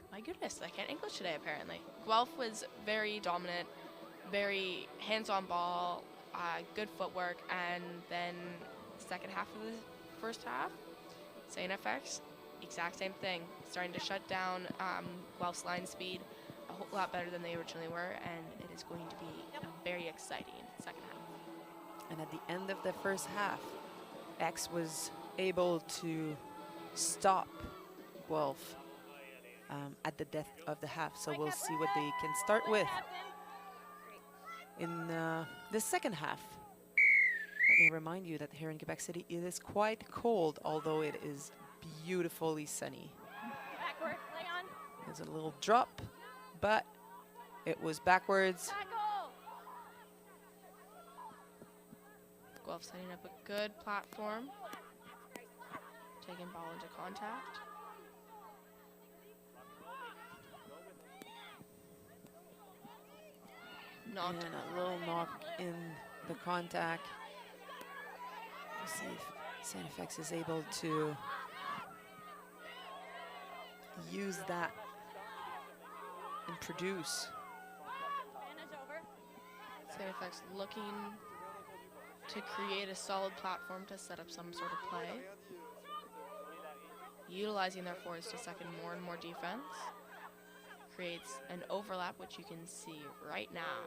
my goodness, I can't English today apparently. Guelph was very dominant, very hands-on ball, good footwork, and then second half of the first half, StFX, exact same thing, starting to shut down Guelph's line speed a whole lot better than they originally were, and it is going to be very exciting second half. And at the end of the first half, X was able to stop Guelph at the death of the half, so we'll see what they can start with in the second half. Let me remind you that here in Quebec City it is quite cold, although it is beautifully sunny. Backward, lay on. There's a little drop, but it was backwards. Guelph setting up a good platform, taking ball into contact. And a little knock in the contact. Let's see if StFX is able to use that and produce. StFX looking to create a solid platform to set up some sort of play. Utilizing their forwards to second more and more defense. Creates an overlap, which you can see right now.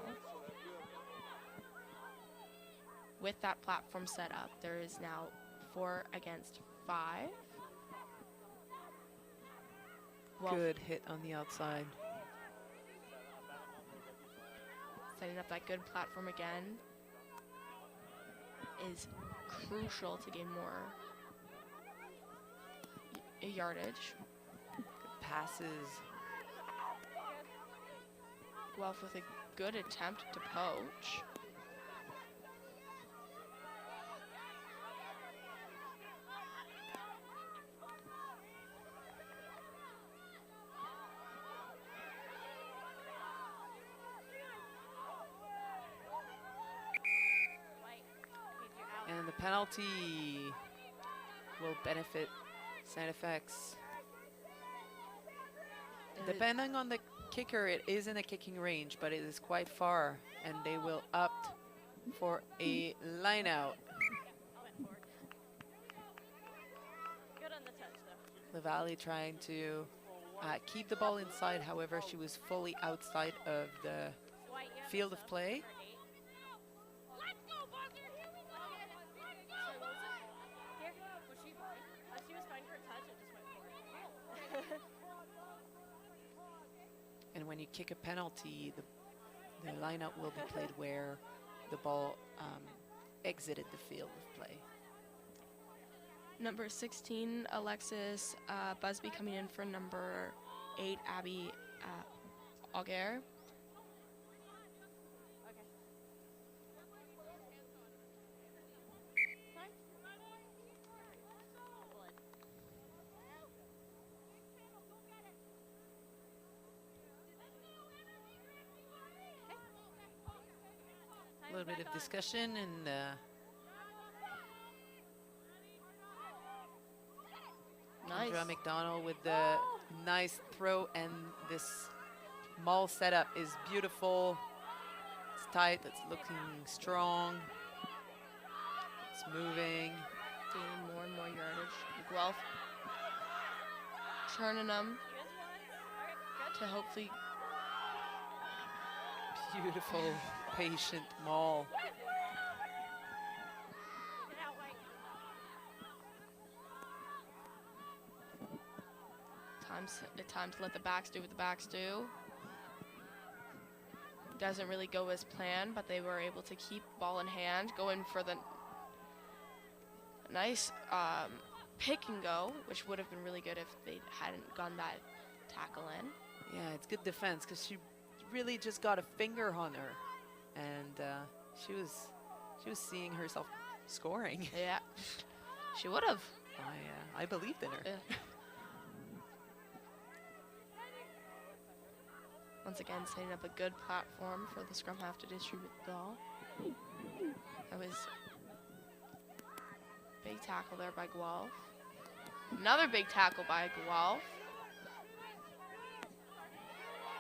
with that platform set up, there is now 4 against 5. Good hit on the outside. Setting up that good platform again is crucial to gain more yardage. Good passes. Guelph with a good attempt to poach. And the penalty will benefit StFX. Depending on the kicker, it is in a kicking range, but it is quite far, and they will opt for a line out. Good on the touch, though. LaValle trying to keep the ball inside, however, she was fully outside of the field of play. And when you kick a penalty, the lineup will be played where the ball exited the field of play. Number 16, Alexis Busby coming in for number 8, Abby Auger. A little bit of discussion, and Kendra McDonald with the nice throw, and this maul setup is beautiful. It's tight, it's looking strong. It's moving. Gaining more and more yardage. Guelph churning them to hopefully. Beautiful, patient maul. Time to let the backs do what the backs do. Doesn't really go as planned, but they were able to keep ball in hand, going for the nice pick and go, which would have been really good if they hadn't gone that tackle in. Yeah, it's good defense because she really just got a finger on her, and she was seeing herself scoring. Yeah, she would have. I believed in her. Yeah. Once again, setting up a good platform for the scrum half to distribute the ball. That was big tackle there by Guelph. Another big tackle by Guelph.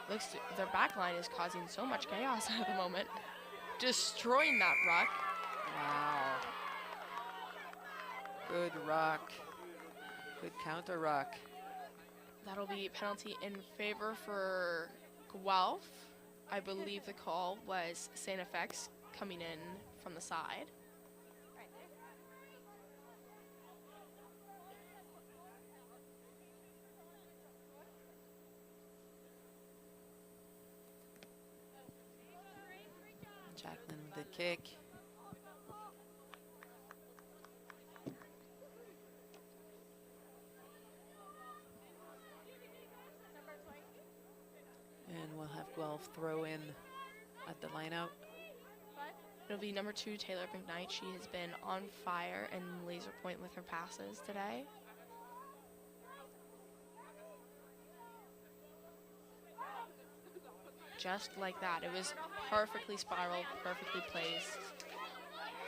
Looks their back line is causing so much chaos at the moment. Destroying that ruck. Wow. Good ruck. Good counter ruck. That'll be a penalty in favor for Guelph. I believe the call was StFX coming in from the side. Jacqueline with the kick. And we'll have Guelph throw in at the line out. It'll be number 2, Taylor McKnight. She has been on fire and laser point with her passes today. Just like that. It was perfectly spiraled, perfectly placed.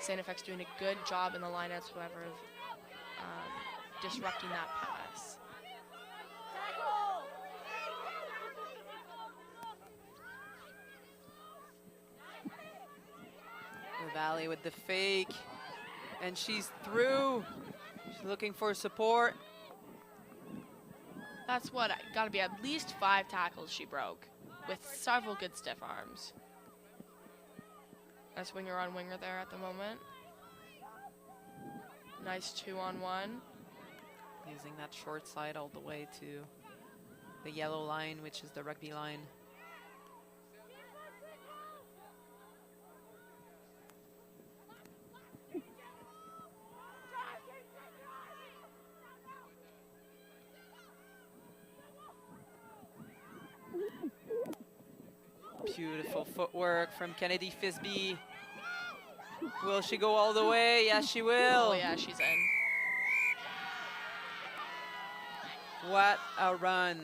StFX doing a good job in the lineouts, however, of disrupting that pass. LaValle with the fake, and she's through. She's looking for support. That's what, got to be at least 5 tackles she broke, with several good stiff arms. That's winger on winger there at the moment. Nice 2-on-1. Using that short side all the way to the yellow line, which is the rugby line. Beautiful footwork from Kennedy Fisby. Will she go all the way? Yes, she will. Oh yeah, she's in. What a run,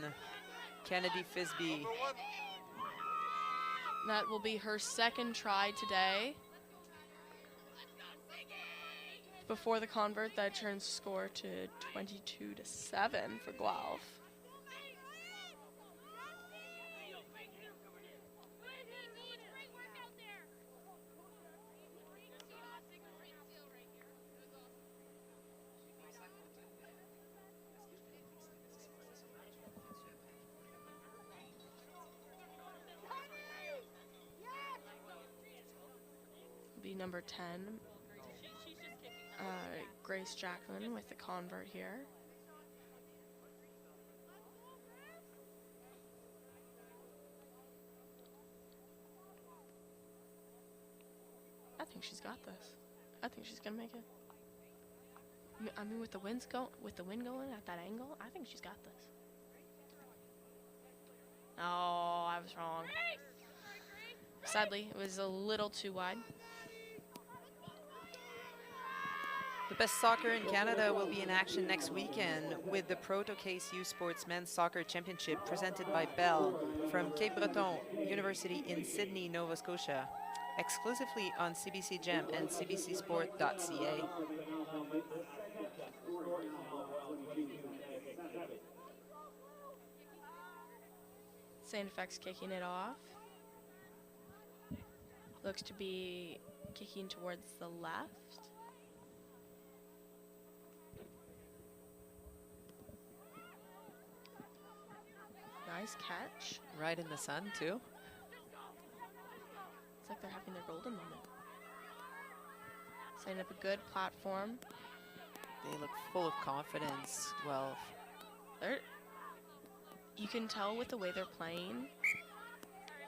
Kennedy Fisby. That will be her second try today. Before the convert, that turns score to 22-7 for Guelph. Be number 10, Grace Jacqueline with the convert here. I think she's got this. I think she's gonna make it. I mean, with the wind going at that angle, I think she's got this. Oh, I was wrong. Sadly, it was a little too wide. The best soccer in Canada will be in action next weekend with the Protocase U Sports Men's Soccer Championship presented by Bell from Cape Breton University in Sydney, Nova Scotia, exclusively on CBC Gem and cbcsport.ca. StFX kicking it off. Looks to be kicking towards the left. Nice catch. Right in the sun, too. It's like they're having their golden moment. Setting up a good platform. They look full of confidence. Well, you can tell with the way they're playing,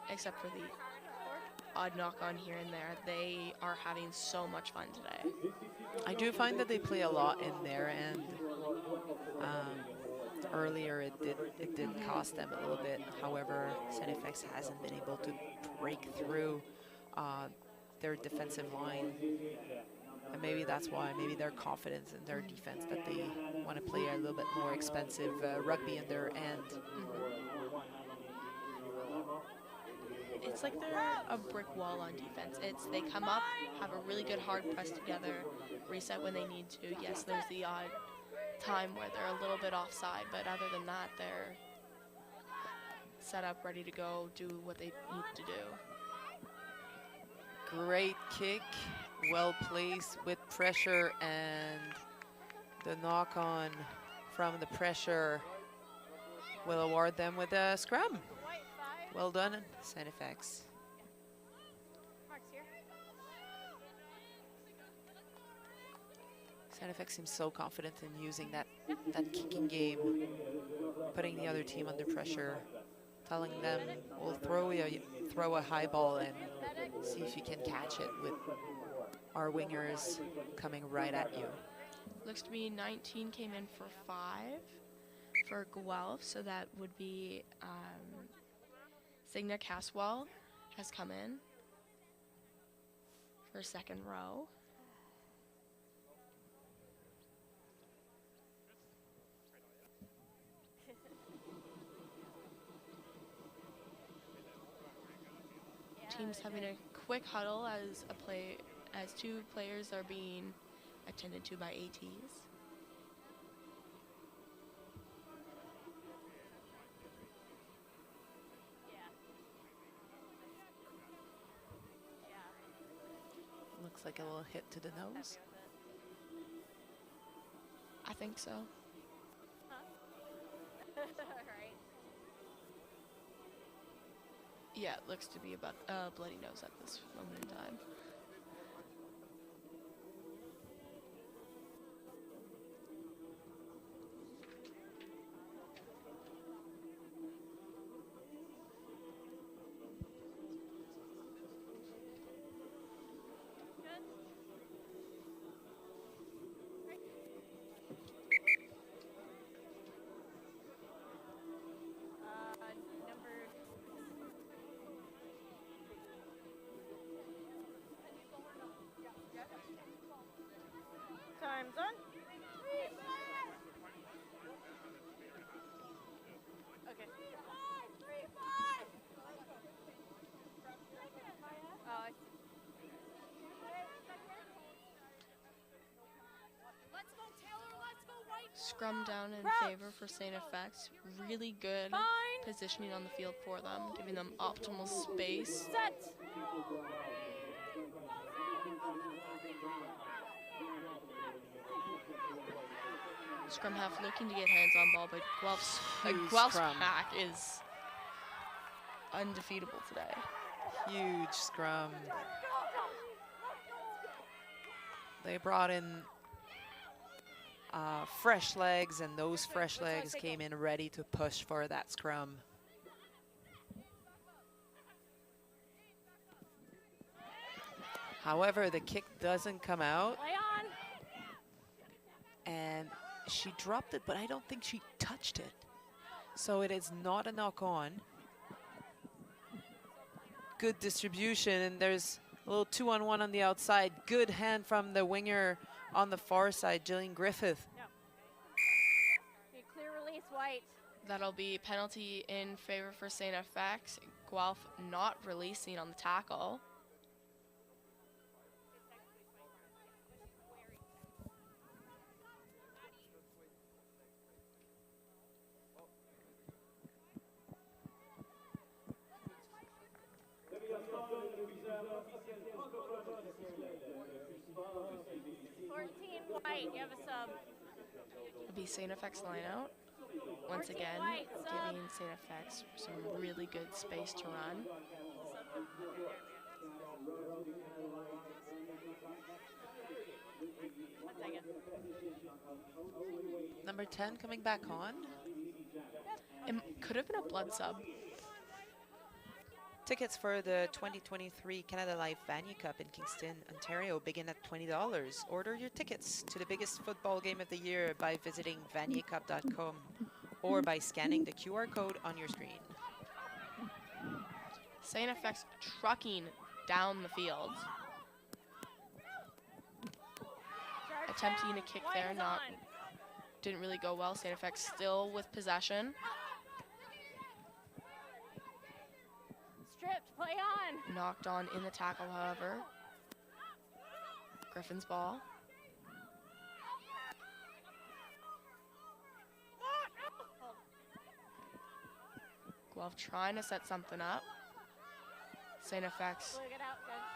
except for the odd knock on here and there, they are having so much fun today. I do find that they play a lot in there, and earlier it did cost them a little bit. However, StFX hasn't been able to break through their defensive line, and maybe that's why. Maybe their confidence in their defense, that they want to play a little bit more expensive rugby in their end. It's like they're a brick wall on defense. They come up, have a really good hard press together, reset when they need to. Yes, there's the odd time where they're a little bit offside, but other than that, they're set up, ready to go, do what they need to do. Great kick, well placed with pressure, and the knock on from the pressure will award them with a scrum. Well done, StFX. StFX seems so confident in using that kicking game, putting the other team under pressure, telling them, we'll throw a high ball and see if you can catch it with our wingers coming right at you. Looks to be 19 came in for 5 for Guelph, so that would be Signa Caswell has come in for second row. Teams having a quick huddle as 2 players are being attended to by ATs. Looks like a little hit to the nose. I think so. Right. Yeah, it looks to be about bloody nose at this moment in time. Okay. Oh, I see. Let's go, Taylor. Let's go, White. Scrum down in favor for StFX. Really good positioning on the field for them, giving them optimal space. Set. Scrum half looking to get hands on ball, but Guelph's pack is undefeatable today. Huge scrum. They brought in fresh legs, and those fresh legs came in ready to push for that scrum. However, the kick doesn't come out. Play on. And she dropped it, but I don't think she touched it. So it is not a knock on. Good distribution, and there's a little 2-on-1 on the outside. Good hand from the winger on the far side, Jillian Griffith. Yep. Okay, clear release, White. That'll be penalty in favor for StFX. Guelph not releasing on the tackle. White, you have a sub. It'll be StFX line out. Once again, White, giving StFX some really good space to run. Number 10 coming back on. It could have been a blood sub. Tickets for the 2023 Canada Life Vanier Cup in Kingston, Ontario begin at $20. Order your tickets to the biggest football game of the year by visiting vaniercup.com or by scanning the QR code on your screen. StFX trucking down the field. Attempting a kick there, didn't really go well. StFX still with possession. Stripped, play on. Knocked on in the tackle, however. Griffin's ball. Guelph trying to set something up. StFX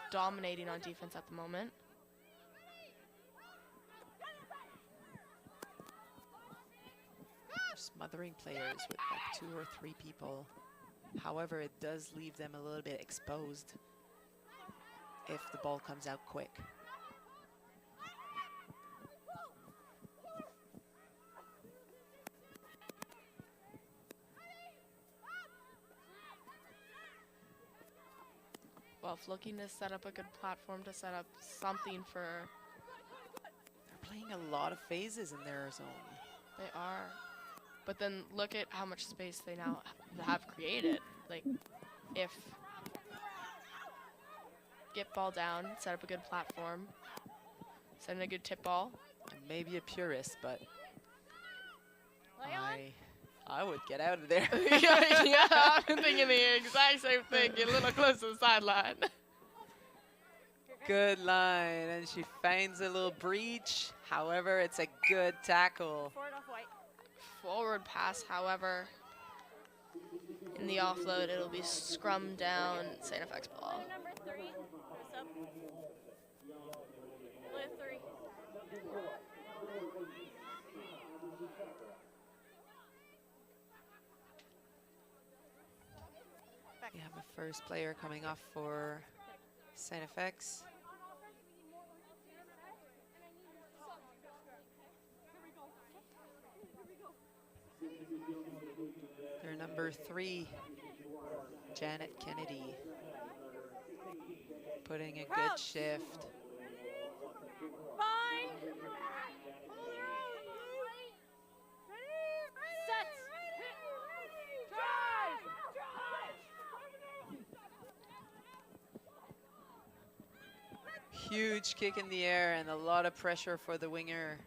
dominating on defense at the moment. Smothering players with like 2 or 3 people. However, it does leave them a little bit exposed if the ball comes out quick. Guelph looking to set up a good platform, to set up something for... They're playing a lot of phases in their zone. They are. But then look at how much space they now have created. Like, if get ball down, set up a good platform, send a good tip ball. I may be a purist, but I would get out of there. yeah, I've been thinking the exact same thing. Get a little close to the sideline. Good line, and she finds a little breach. However, it's a good tackle. Forward pass, however, in the offload, it'll be scrum down, StFX ball. Number 3, sub. Blue 3. We have a first player coming off for StFX. Their number 3, Janet Kennedy, putting a good shift. Fine. Set. Drive. Huge kick in the air and a lot of pressure for the winger.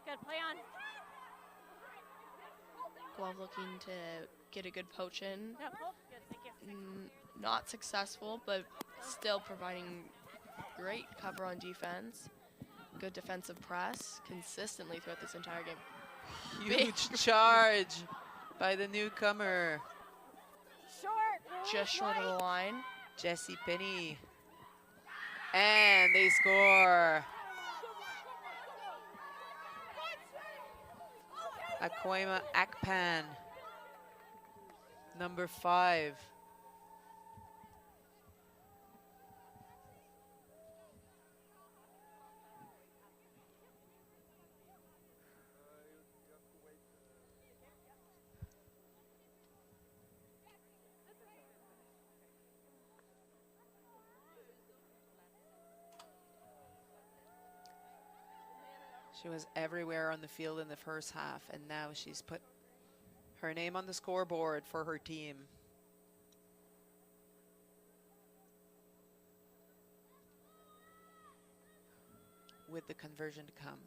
Good, play on. Guelph looking to get a good poach in. Yeah, cool. Good, thank you. Not successful, but still providing great cover on defense. Good defensive press consistently throughout this entire game. Huge charge by the newcomer. Short. Just short of the line. Jessie Penny. And they score. Akwaima Akpan, number 5. She was everywhere on the field in the first half, and now she's put her name on the scoreboard for her team. With the conversion to come.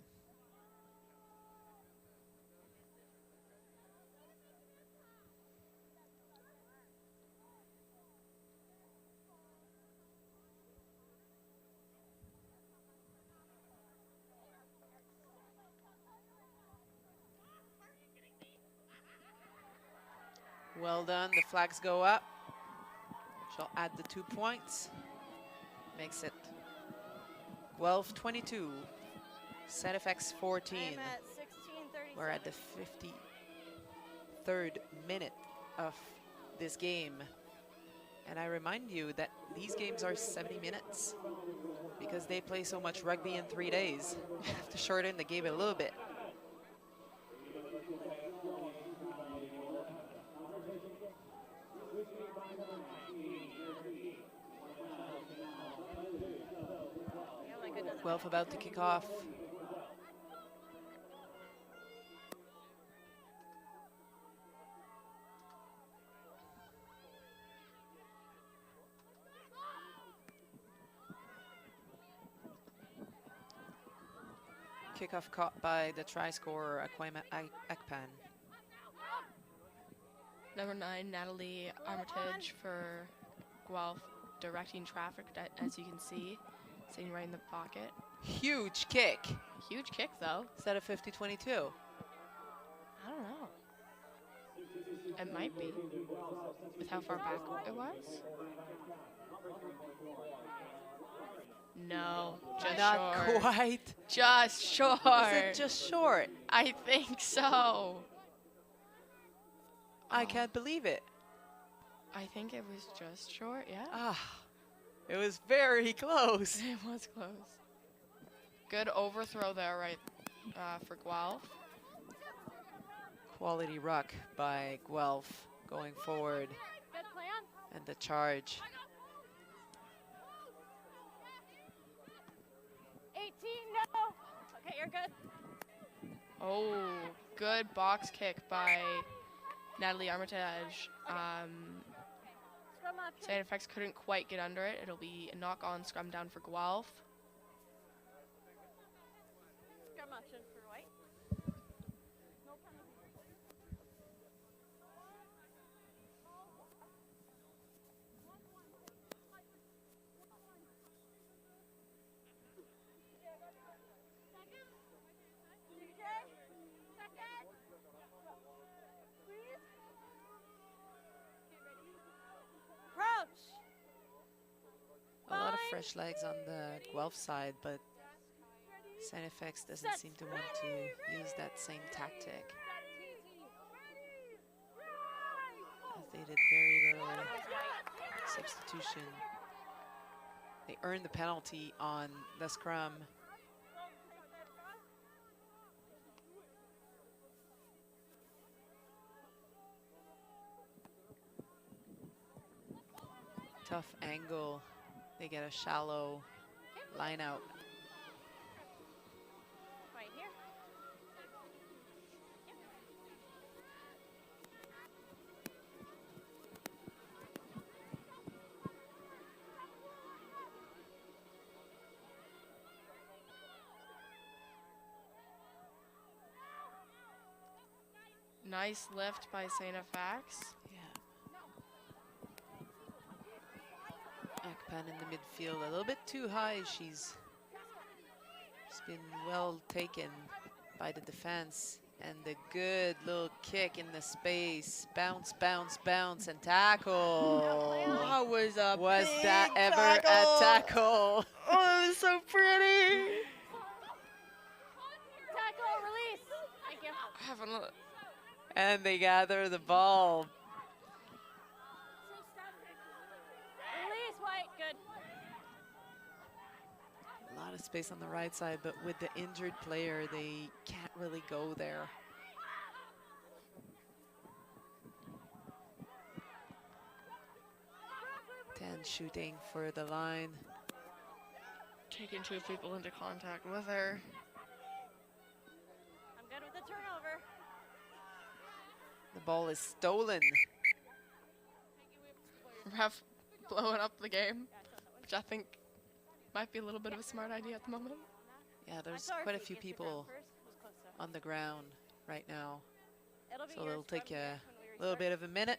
Well done, the flags go up. She'll add the 2 points. Makes it Guelph 22, StFX 14. I'm at 16:37. We're at the 53rd minute of this game. And I remind you that these games are 70 minutes because they play so much rugby in 3 days. You have to shorten the game a little bit. Guelph about to kick off. Kickoff caught by the try scorer, Akwaima Akpan. Number 9, Natalie Armitage for Guelph, directing traffic, as you can see, sitting right in the pocket. Huge kick. Huge kick, though. Instead of 50-22. I don't know. It might be, with how far back it was. No, just Not short. quite. Just short. Is it just short? I think so. I can't believe it. I think it was just short, yeah. Ah, it was very close. It was close. Good overthrow there, right, for Guelph. Quality ruck by Guelph going forward. Good plan. And the charge. 18, no. Okay, you're good. Oh, good box kick by Natalie Armitage. Scrum option. StFX couldn't quite get under it. It'll be a knock-on scrum down for Guelph. Scrum option for white. No penalty. A lot of fresh legs on the Guelph side, but StFX doesn't seem to want to use that same tactic. As they did very little substitution. They earned the penalty on the scrum. Tough angle. They get a shallow line out. Right here. Nice lift by StFX. Akpan in the midfield, a little bit too high. She's been well taken by the defense. And the good little kick in the space. Bounce, bounce, bounce, and tackle. That was a Was big that ever tackle. a tackle? Oh, it was so pretty. Tackle, release. Thank you. Have a look. And they gather the ball. Release, White. Good. A lot of space on the right side, but with the injured player, they can't really go there. Ten shooting for the line. Taking 2 people into contact with her. I'm good with the turnover. The ball is stolen. Ref blowing up the game, which I think might be a little bit of a smart idea at the moment. Yeah, there's quite a few people on the ground right now. So it'll take a little bit of a minute.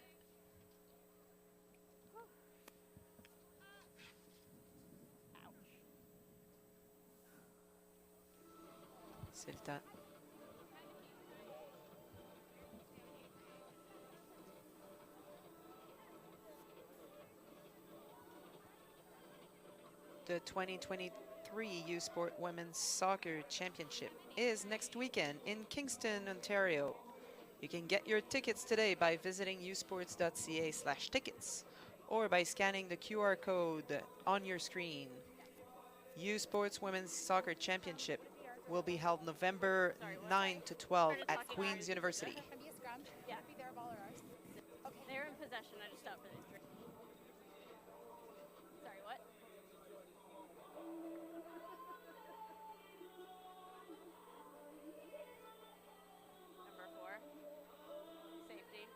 C'est le temps. The 2023 U Sport Women's Soccer Championship is next weekend in Kingston, Ontario. You can get your tickets today by visiting usports.ca/tickets or by scanning the QR code on your screen. U Sports Women's Soccer Championship will be held November 9 to 12 at Queen's University. Yeah. They're in possession. I just stopped for this. Sorry, what? Number 4. Safety.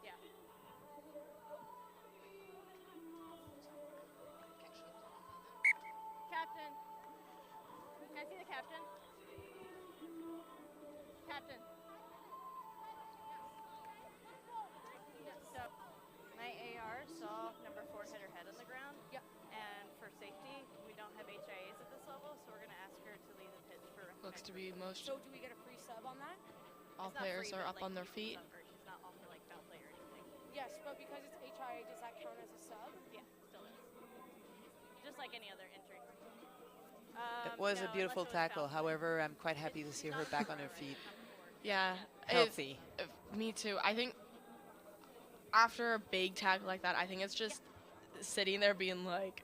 Yeah. Captain. Can I see the captain? Captain. So, my AR saw number 4 hit her head on the ground. Yep. And for safety, we don't have HIAs at this level, so we're going to ask her to leave the pitch for Looks to be most. So do we get a free sub on that? All players are up on their feet. She's not off for like foul play or anything. Yes, but because it's HIA, does that count as a sub? Yeah, still is. Just like any other entry. It was a beautiful tackle. However, I'm quite happy to see her back on her feet. Yeah, Healthy. Me too. I think after a big tackle like that, I think it's just sitting there being like,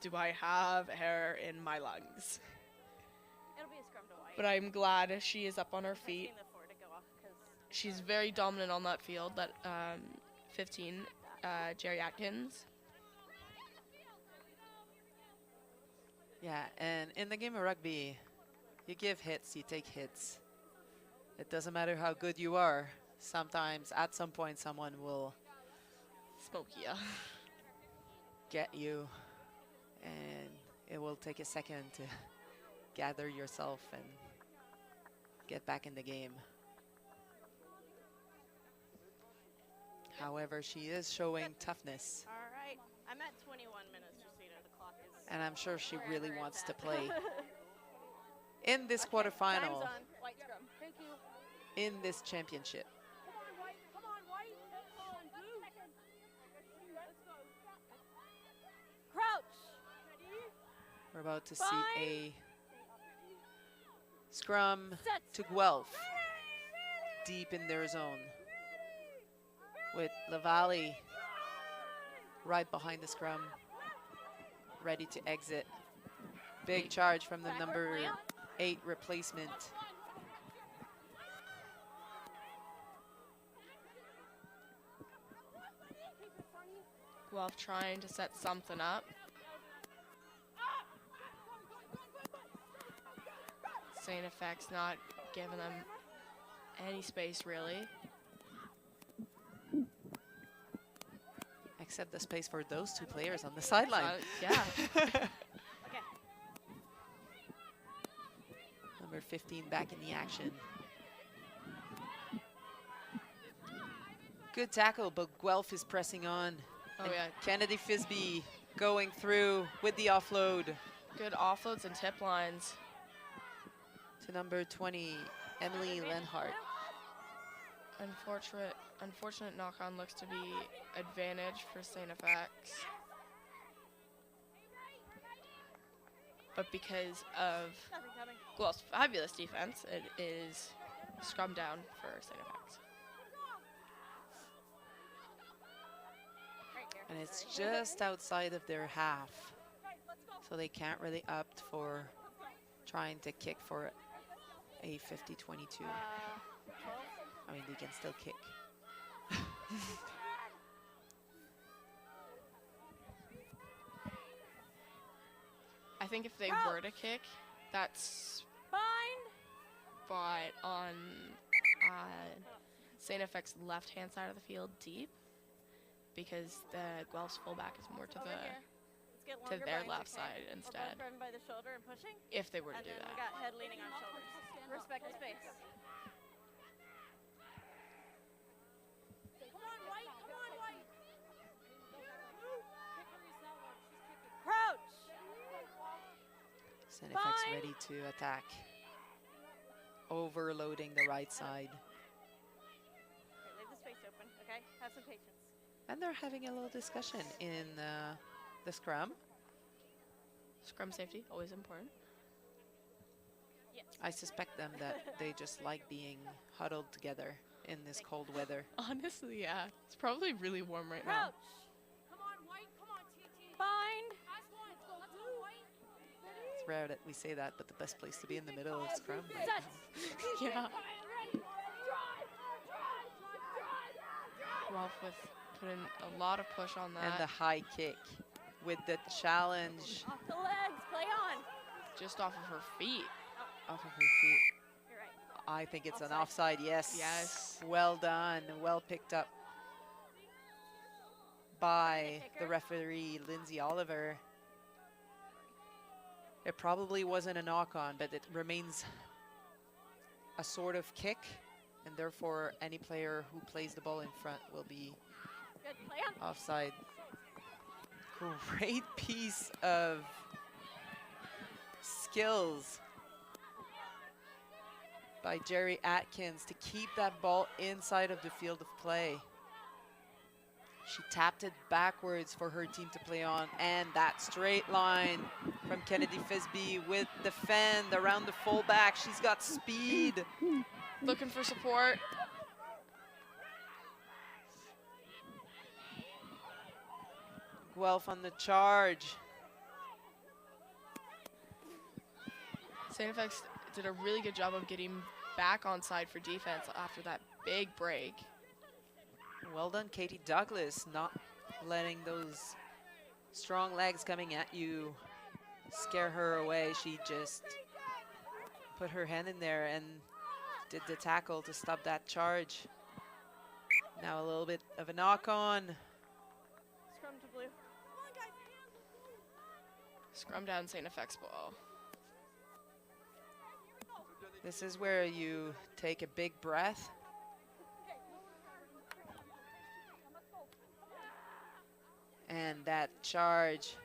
do I have air in my lungs? It'll be a scrum to White. But I'm glad she is up on her feet. I've seen the 4 to go off 'cause, She's very dominant on that field, that 15, Jerry Atkins. Yeah, and in the game of rugby, you give hits, you take hits. It doesn't matter how good you are. Sometimes, at some point, someone will smoke you. Get you, and it will take a second to gather yourself and get back in the game. However, she is showing toughness. all right. I'm at 21 minutes, just so you know, the clock is. And I'm sure she really wherever wants it's to at. play in this Okay, quarterfinal, time's on. White scrum. Thank you. in this championship. Come on, White. Come on, White. Come on, blue. Let's go. Crouch. We're about to see Fine. a scrum Set. to Guelph, deep in their zone, with Lavallee right behind the scrum, ready to exit. Big charge from the number 8 replacement. Guelph trying to set something up. StFX not giving them any space, really. Except the space for those 2 players on the sideline. Yeah. Number 15 back in the action. Good tackle, but Guelph is pressing on. Oh, And yeah. Kennedy Fisby going through with the offload. Good offloads and tip lines. To number 20, Emily Lenhart. Unfortunate knock-on looks to be advantage for StFX. But because of Guelph's fabulous defense, it is scrum down for StFX. And it's just outside of their half. So they can't really opt for trying to kick for a 50-22. I mean, they can still kick. I think if they were to kick, that's fine. But on StFX's left-hand side of the field, deep, because the Guelph's fullback is more to their left side instead. By the shoulder and pushing. If they were to And do then that. we got head leaning on shoulders. Respect the space. Come on, White. Come on, White. Crouch. StFX ready to attack. Overloading the right side. Okay, leave the space open, okay? Have some patience. And they're having a little discussion in the scrum. Scrum safety, always important. Yes. I suspect them that they just like being huddled together in this cold weather. Honestly, yeah. It's probably really warm right now. Crouch. Come on, White. Come on, TT. Bind. It's rare that we say that, but the best place to be in the middle of scrum. Right Set. now. Yeah. Guelph with putting a lot of push on that. And the high kick with the challenge Off the legs. Play on. Just off of her feet. off of her feet. You're right. I think it's an offside, yes. Yes. Well done, well picked up by the referee, Lindsay Oliver. It probably wasn't a knock-on, but it remains a sort of kick, and therefore any player who plays the ball in front will be Good. Play on. offside. Great piece of skills by Jerry Atkins to keep that ball inside of the field of play. She tapped it backwards for her team to play on, and that straight line from Kennedy Fisby with the fend around the fullback. She's got speed. Looking for support. Guelph on the charge. StFX did a really good job of getting back on side for defense after that big break. Well done, Katie Douglas, not letting those strong legs coming at you scare her away. She just put her hand in there and did the tackle to stop that charge. Now a little bit of a knock-on. Scrum to blue. Scrum down StFX ball. This is where you take a big breath. And that charge,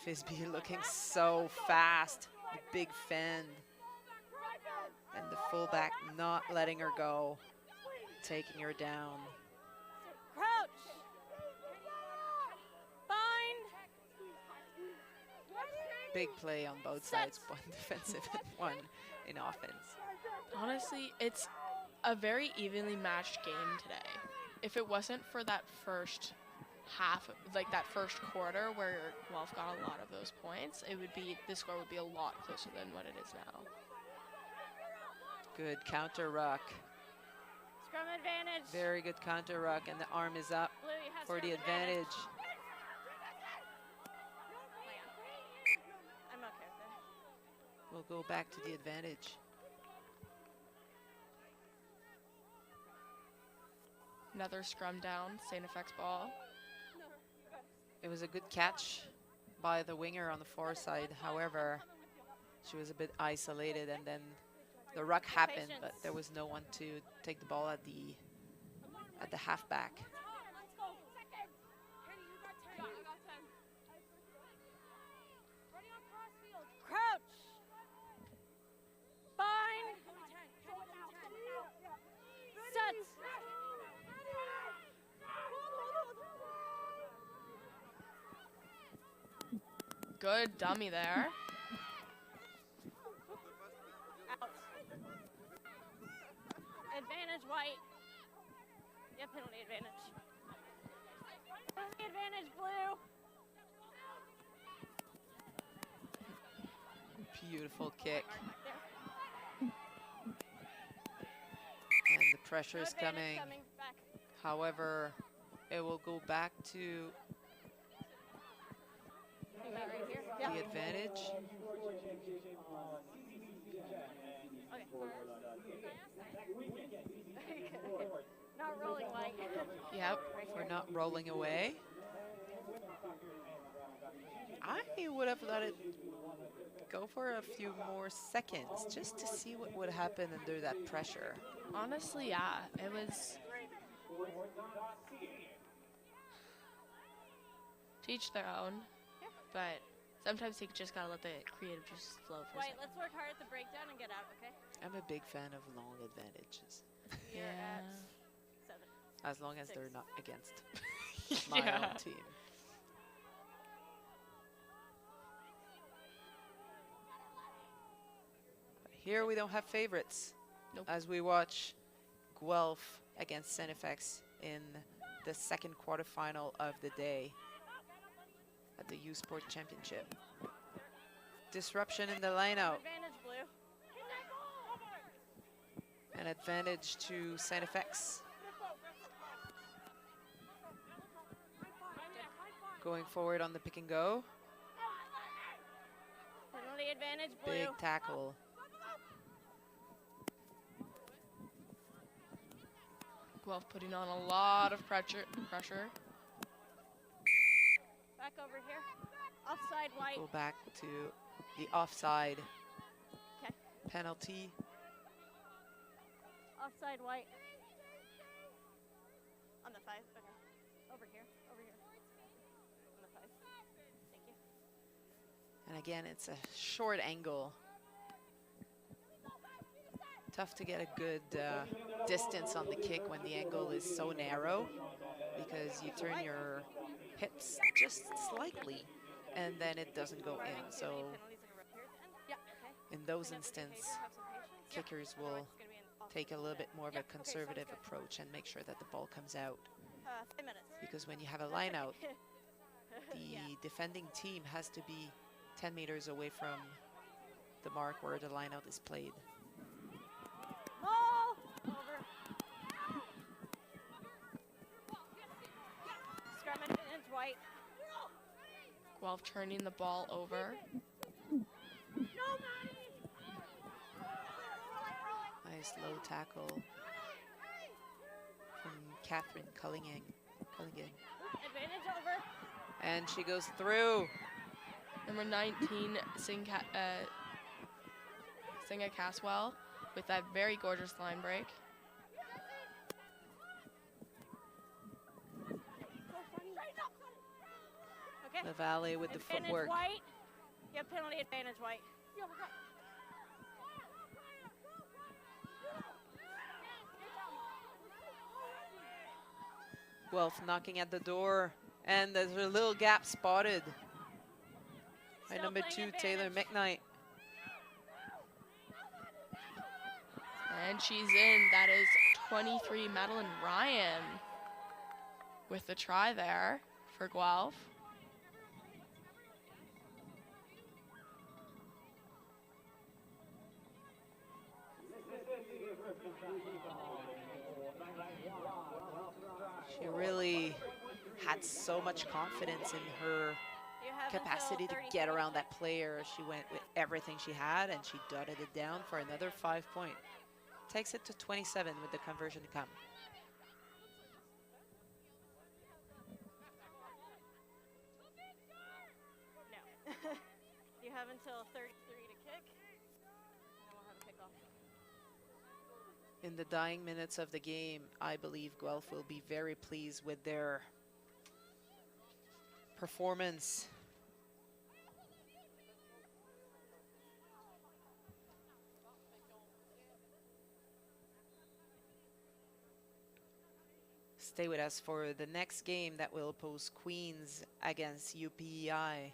Fisby looking so fast, the big fend. And the fullback not letting her go, taking her down. Crouch. Bind. Big play on both sides, one defensive and one in offense. Honestly, it's a very evenly matched game today. If it wasn't for that first half, like that first quarter where Guelph got a lot of those points, the score would be a lot closer than what it is now. Good counter ruck. Scrum advantage. Very good counter ruck, and the arm is up Blue, you have for scrum the advantage. I'm okay with it. We'll go back to the advantage. Another scrum down, StFX ball. It was a good catch by the winger on the far side. However, she was a bit isolated, and then the ruck happened, but there was no one to take the ball at the at the halfback. Crouch. Bind. Set. Good dummy there. Out. Advantage white. Yeah, penalty advantage. Penalty advantage blue. Beautiful kick. And the pressure is coming. Back. However, it will go back to the advantage. Not rolling white. Yep, for not rolling away. I would have let it go for a few more seconds just to see what would happen under that pressure. Honestly, yeah, it was to each their own, but sometimes you just gotta let the creative just flow for a White, second. let's work hard at the breakdown and get out, okay? I'm a big fan of long advantages, You're at 7. as long as 6. they're not against my Yeah. own team. But here we don't have favorites. Nope. As we watch Guelph against StFX in the second quarterfinal of the day at the U Sport Championship. Disruption in the lineout. Advantage blue. An advantage to StFX. Going forward on the pick and go. Penalty advantage blue. Big tackle. Guelph putting on a lot of pressure. Back over here. Offside white. Go back to the offside Okay. penalty. Offside white. On the 5. Okay. Over here. Over here. On the 5. Thank you. And again, it's a short angle. Tough to get a good distance on the kick when the angle is so narrow, because you turn your hips just slightly and then it doesn't go in. So Penalties in a row here at the end. Yeah. Okay. in those Clean up the instances, behavior, have some patience. kickers Otherwise will it's gonna be an awful take a little bit more of Yeah, a okay, sounds conservative good. approach and make sure that the ball comes out. 5 minutes. Because when you have a line out, the Yeah. defending team has to be 10 meters away from the mark where the line out is played. Ball! Over. Scrum advantage white. Guelph turning the ball over. Nice low tackle from Catherine Cullingan. Advantage over. And she goes through. Number 19, Singa Caswell with that very gorgeous line break. Okay. The Valley with the Advantage footwork. white. You have penalty advantage white. Guelph knocking at the door. And there's a little gap spotted by Still number playing 2, Taylor advantage. McKnight. And she's in. That is 23, Madeline Ryan with the try there for Guelph. She really had so much confidence in her You have capacity to until 30 get around that player. She went with everything she had and she dotted it down for another 5 point. Takes it to 27 with the conversion to come. No. You have until 33 to kick. And then we'll have a kickoff. In the dying minutes of the game, I believe Guelph will be very pleased with their performance. Stay with us for the next game that will pose Queens against UPEI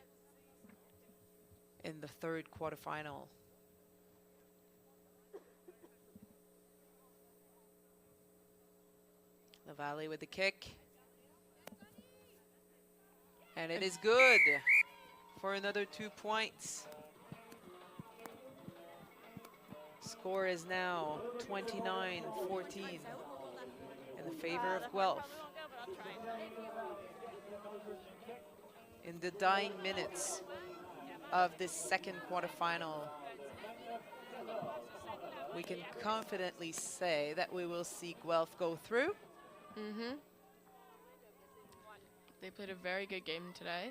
in the third quarterfinal. LaValle with the kick. And it is good for another 2 points. Score is now 29-14 in the favor of Guelph. In the dying minutes of this second quarterfinal, we can confidently say that we will see Guelph go through. Mm-hmm. They played a very good game today.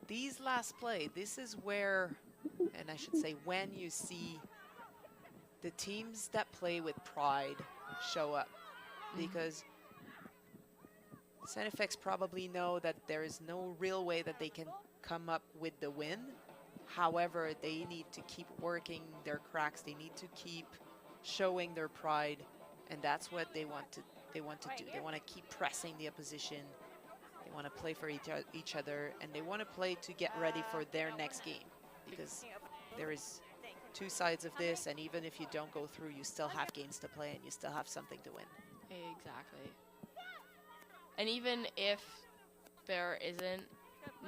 These last play, this is where, and I should say when you see the teams that play with pride show up, because StFX probably know that there is no real way that they can come up with the win. However, they need to keep working their cracks. They need to keep showing their pride, and that's what they want to do. They want to keep pressing the opposition. They want to play for each other, and they want to play to get ready for their next game, because there is two sides of this, and even if you don't go through, you still have games to play and you still have something to win. Exactly. And even if there isn't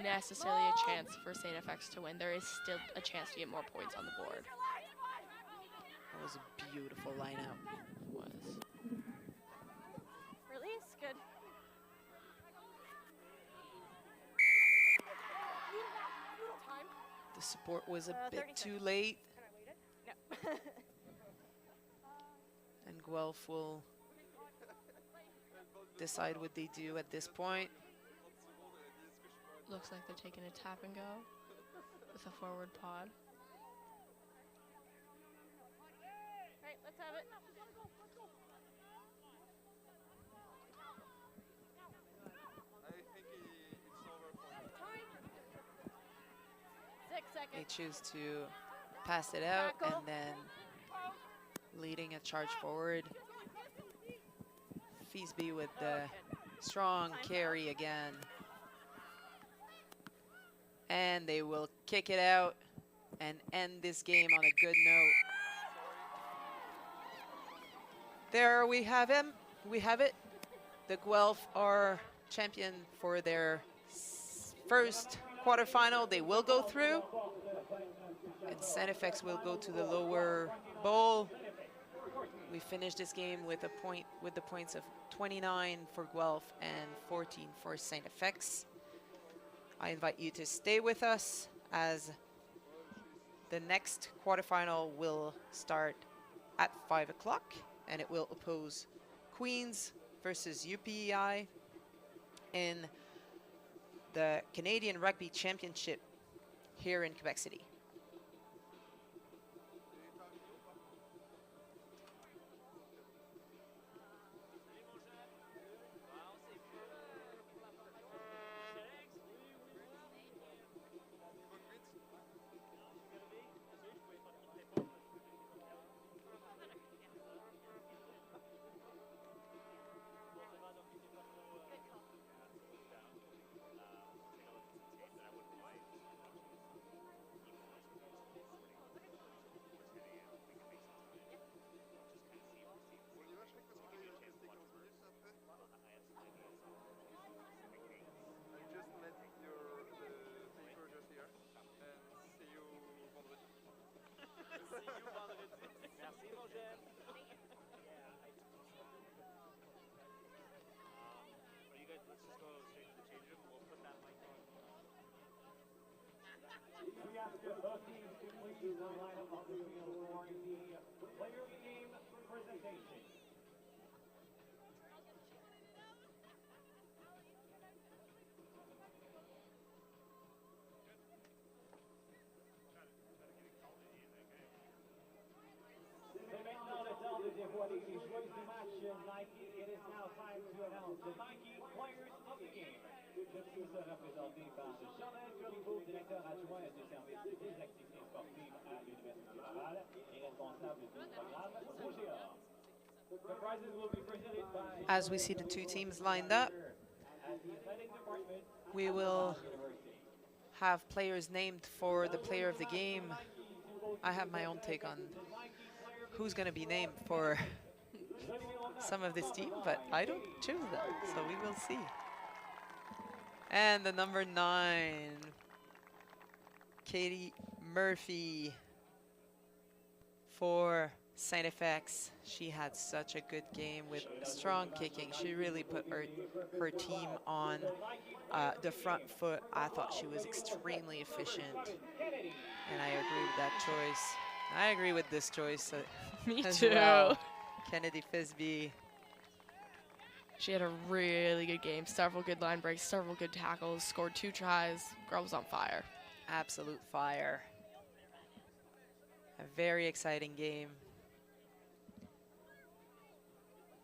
necessarily a chance for StFX to win, there is still a chance to get more points on the board. That was a beautiful lineup. It was. Release, good. The support was a bit too late. No. And Guelph will decide what they do at this point. Looks like they're taking a tap and go with a forward pod. All right, let's have it. They choose to pass it out and then leading a charge forward. Feasby with the strong carry again. And they will kick it out and end this game on a good note. There we have him. We have it. The Guelph are champion for their first quarterfinal. They will go through. And StFX will go to the lower bowl. We finished this game with the points of 29 for Guelph and 14 for StFX. I invite you to stay with us as the next quarterfinal will start at 5 o'clock, and it will oppose Queens versus UPEI in the Canadian Rugby Championship here in Quebec City. As we see the two teams lined up, we will have players named for the player of the game. I have my own take on who's going to be named for some of this team, but I don't choose that, so we will see. And the number 9, Katie Murphy for StFX. She had such a good game with strong kicking. She really put her team on the front foot. I thought she was extremely efficient, and I agree with that choice. I agree with this choice. Me as too. Well. Kennedy Fisby. She had a really good game. Several good line breaks, several good tackles, scored 2 tries. Girl was on fire. Absolute fire. A very exciting game.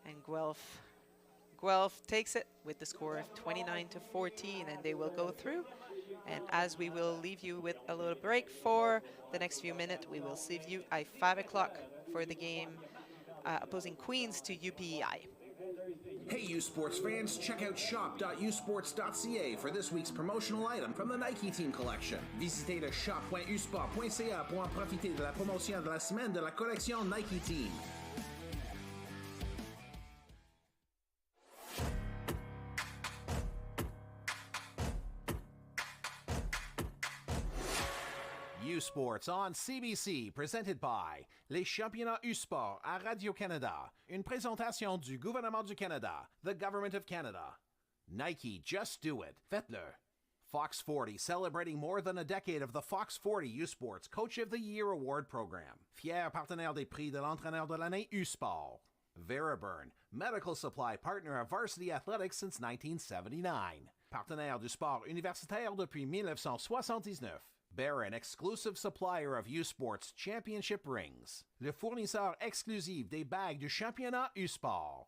And Guelph takes it with the score of 29-14, and they will go through. And as we will leave you with a little break for the next few minutes, we will leave you at 5 o'clock for the game opposing Queens to UPEI. Hey, U Sports fans, check out shop.usports.ca for this week's promotional item from the Nike Team Collection. Visitez le shop.usport.ca pour en profiter de la promotion de la semaine de la collection Nike Team. U Sports on CBC, presented by les championnats U Sport à Radio-Canada. Une présentation du gouvernement du Canada, the Government of Canada. Nike, just do it. Faites-le. Fox 40, celebrating more than a decade of the Fox 40 U Sports Coach of the Year Award Program. Fier partenaire des prix de l'entraîneur de l'année U Sport. Veriburn, medical supply partner of Varsity Athletics since 1979. Partenaire du sport universitaire depuis 1979. Barron, exclusive supplier of U Sports Championship rings. Le fournisseur exclusif des bagues du championnat U Sport.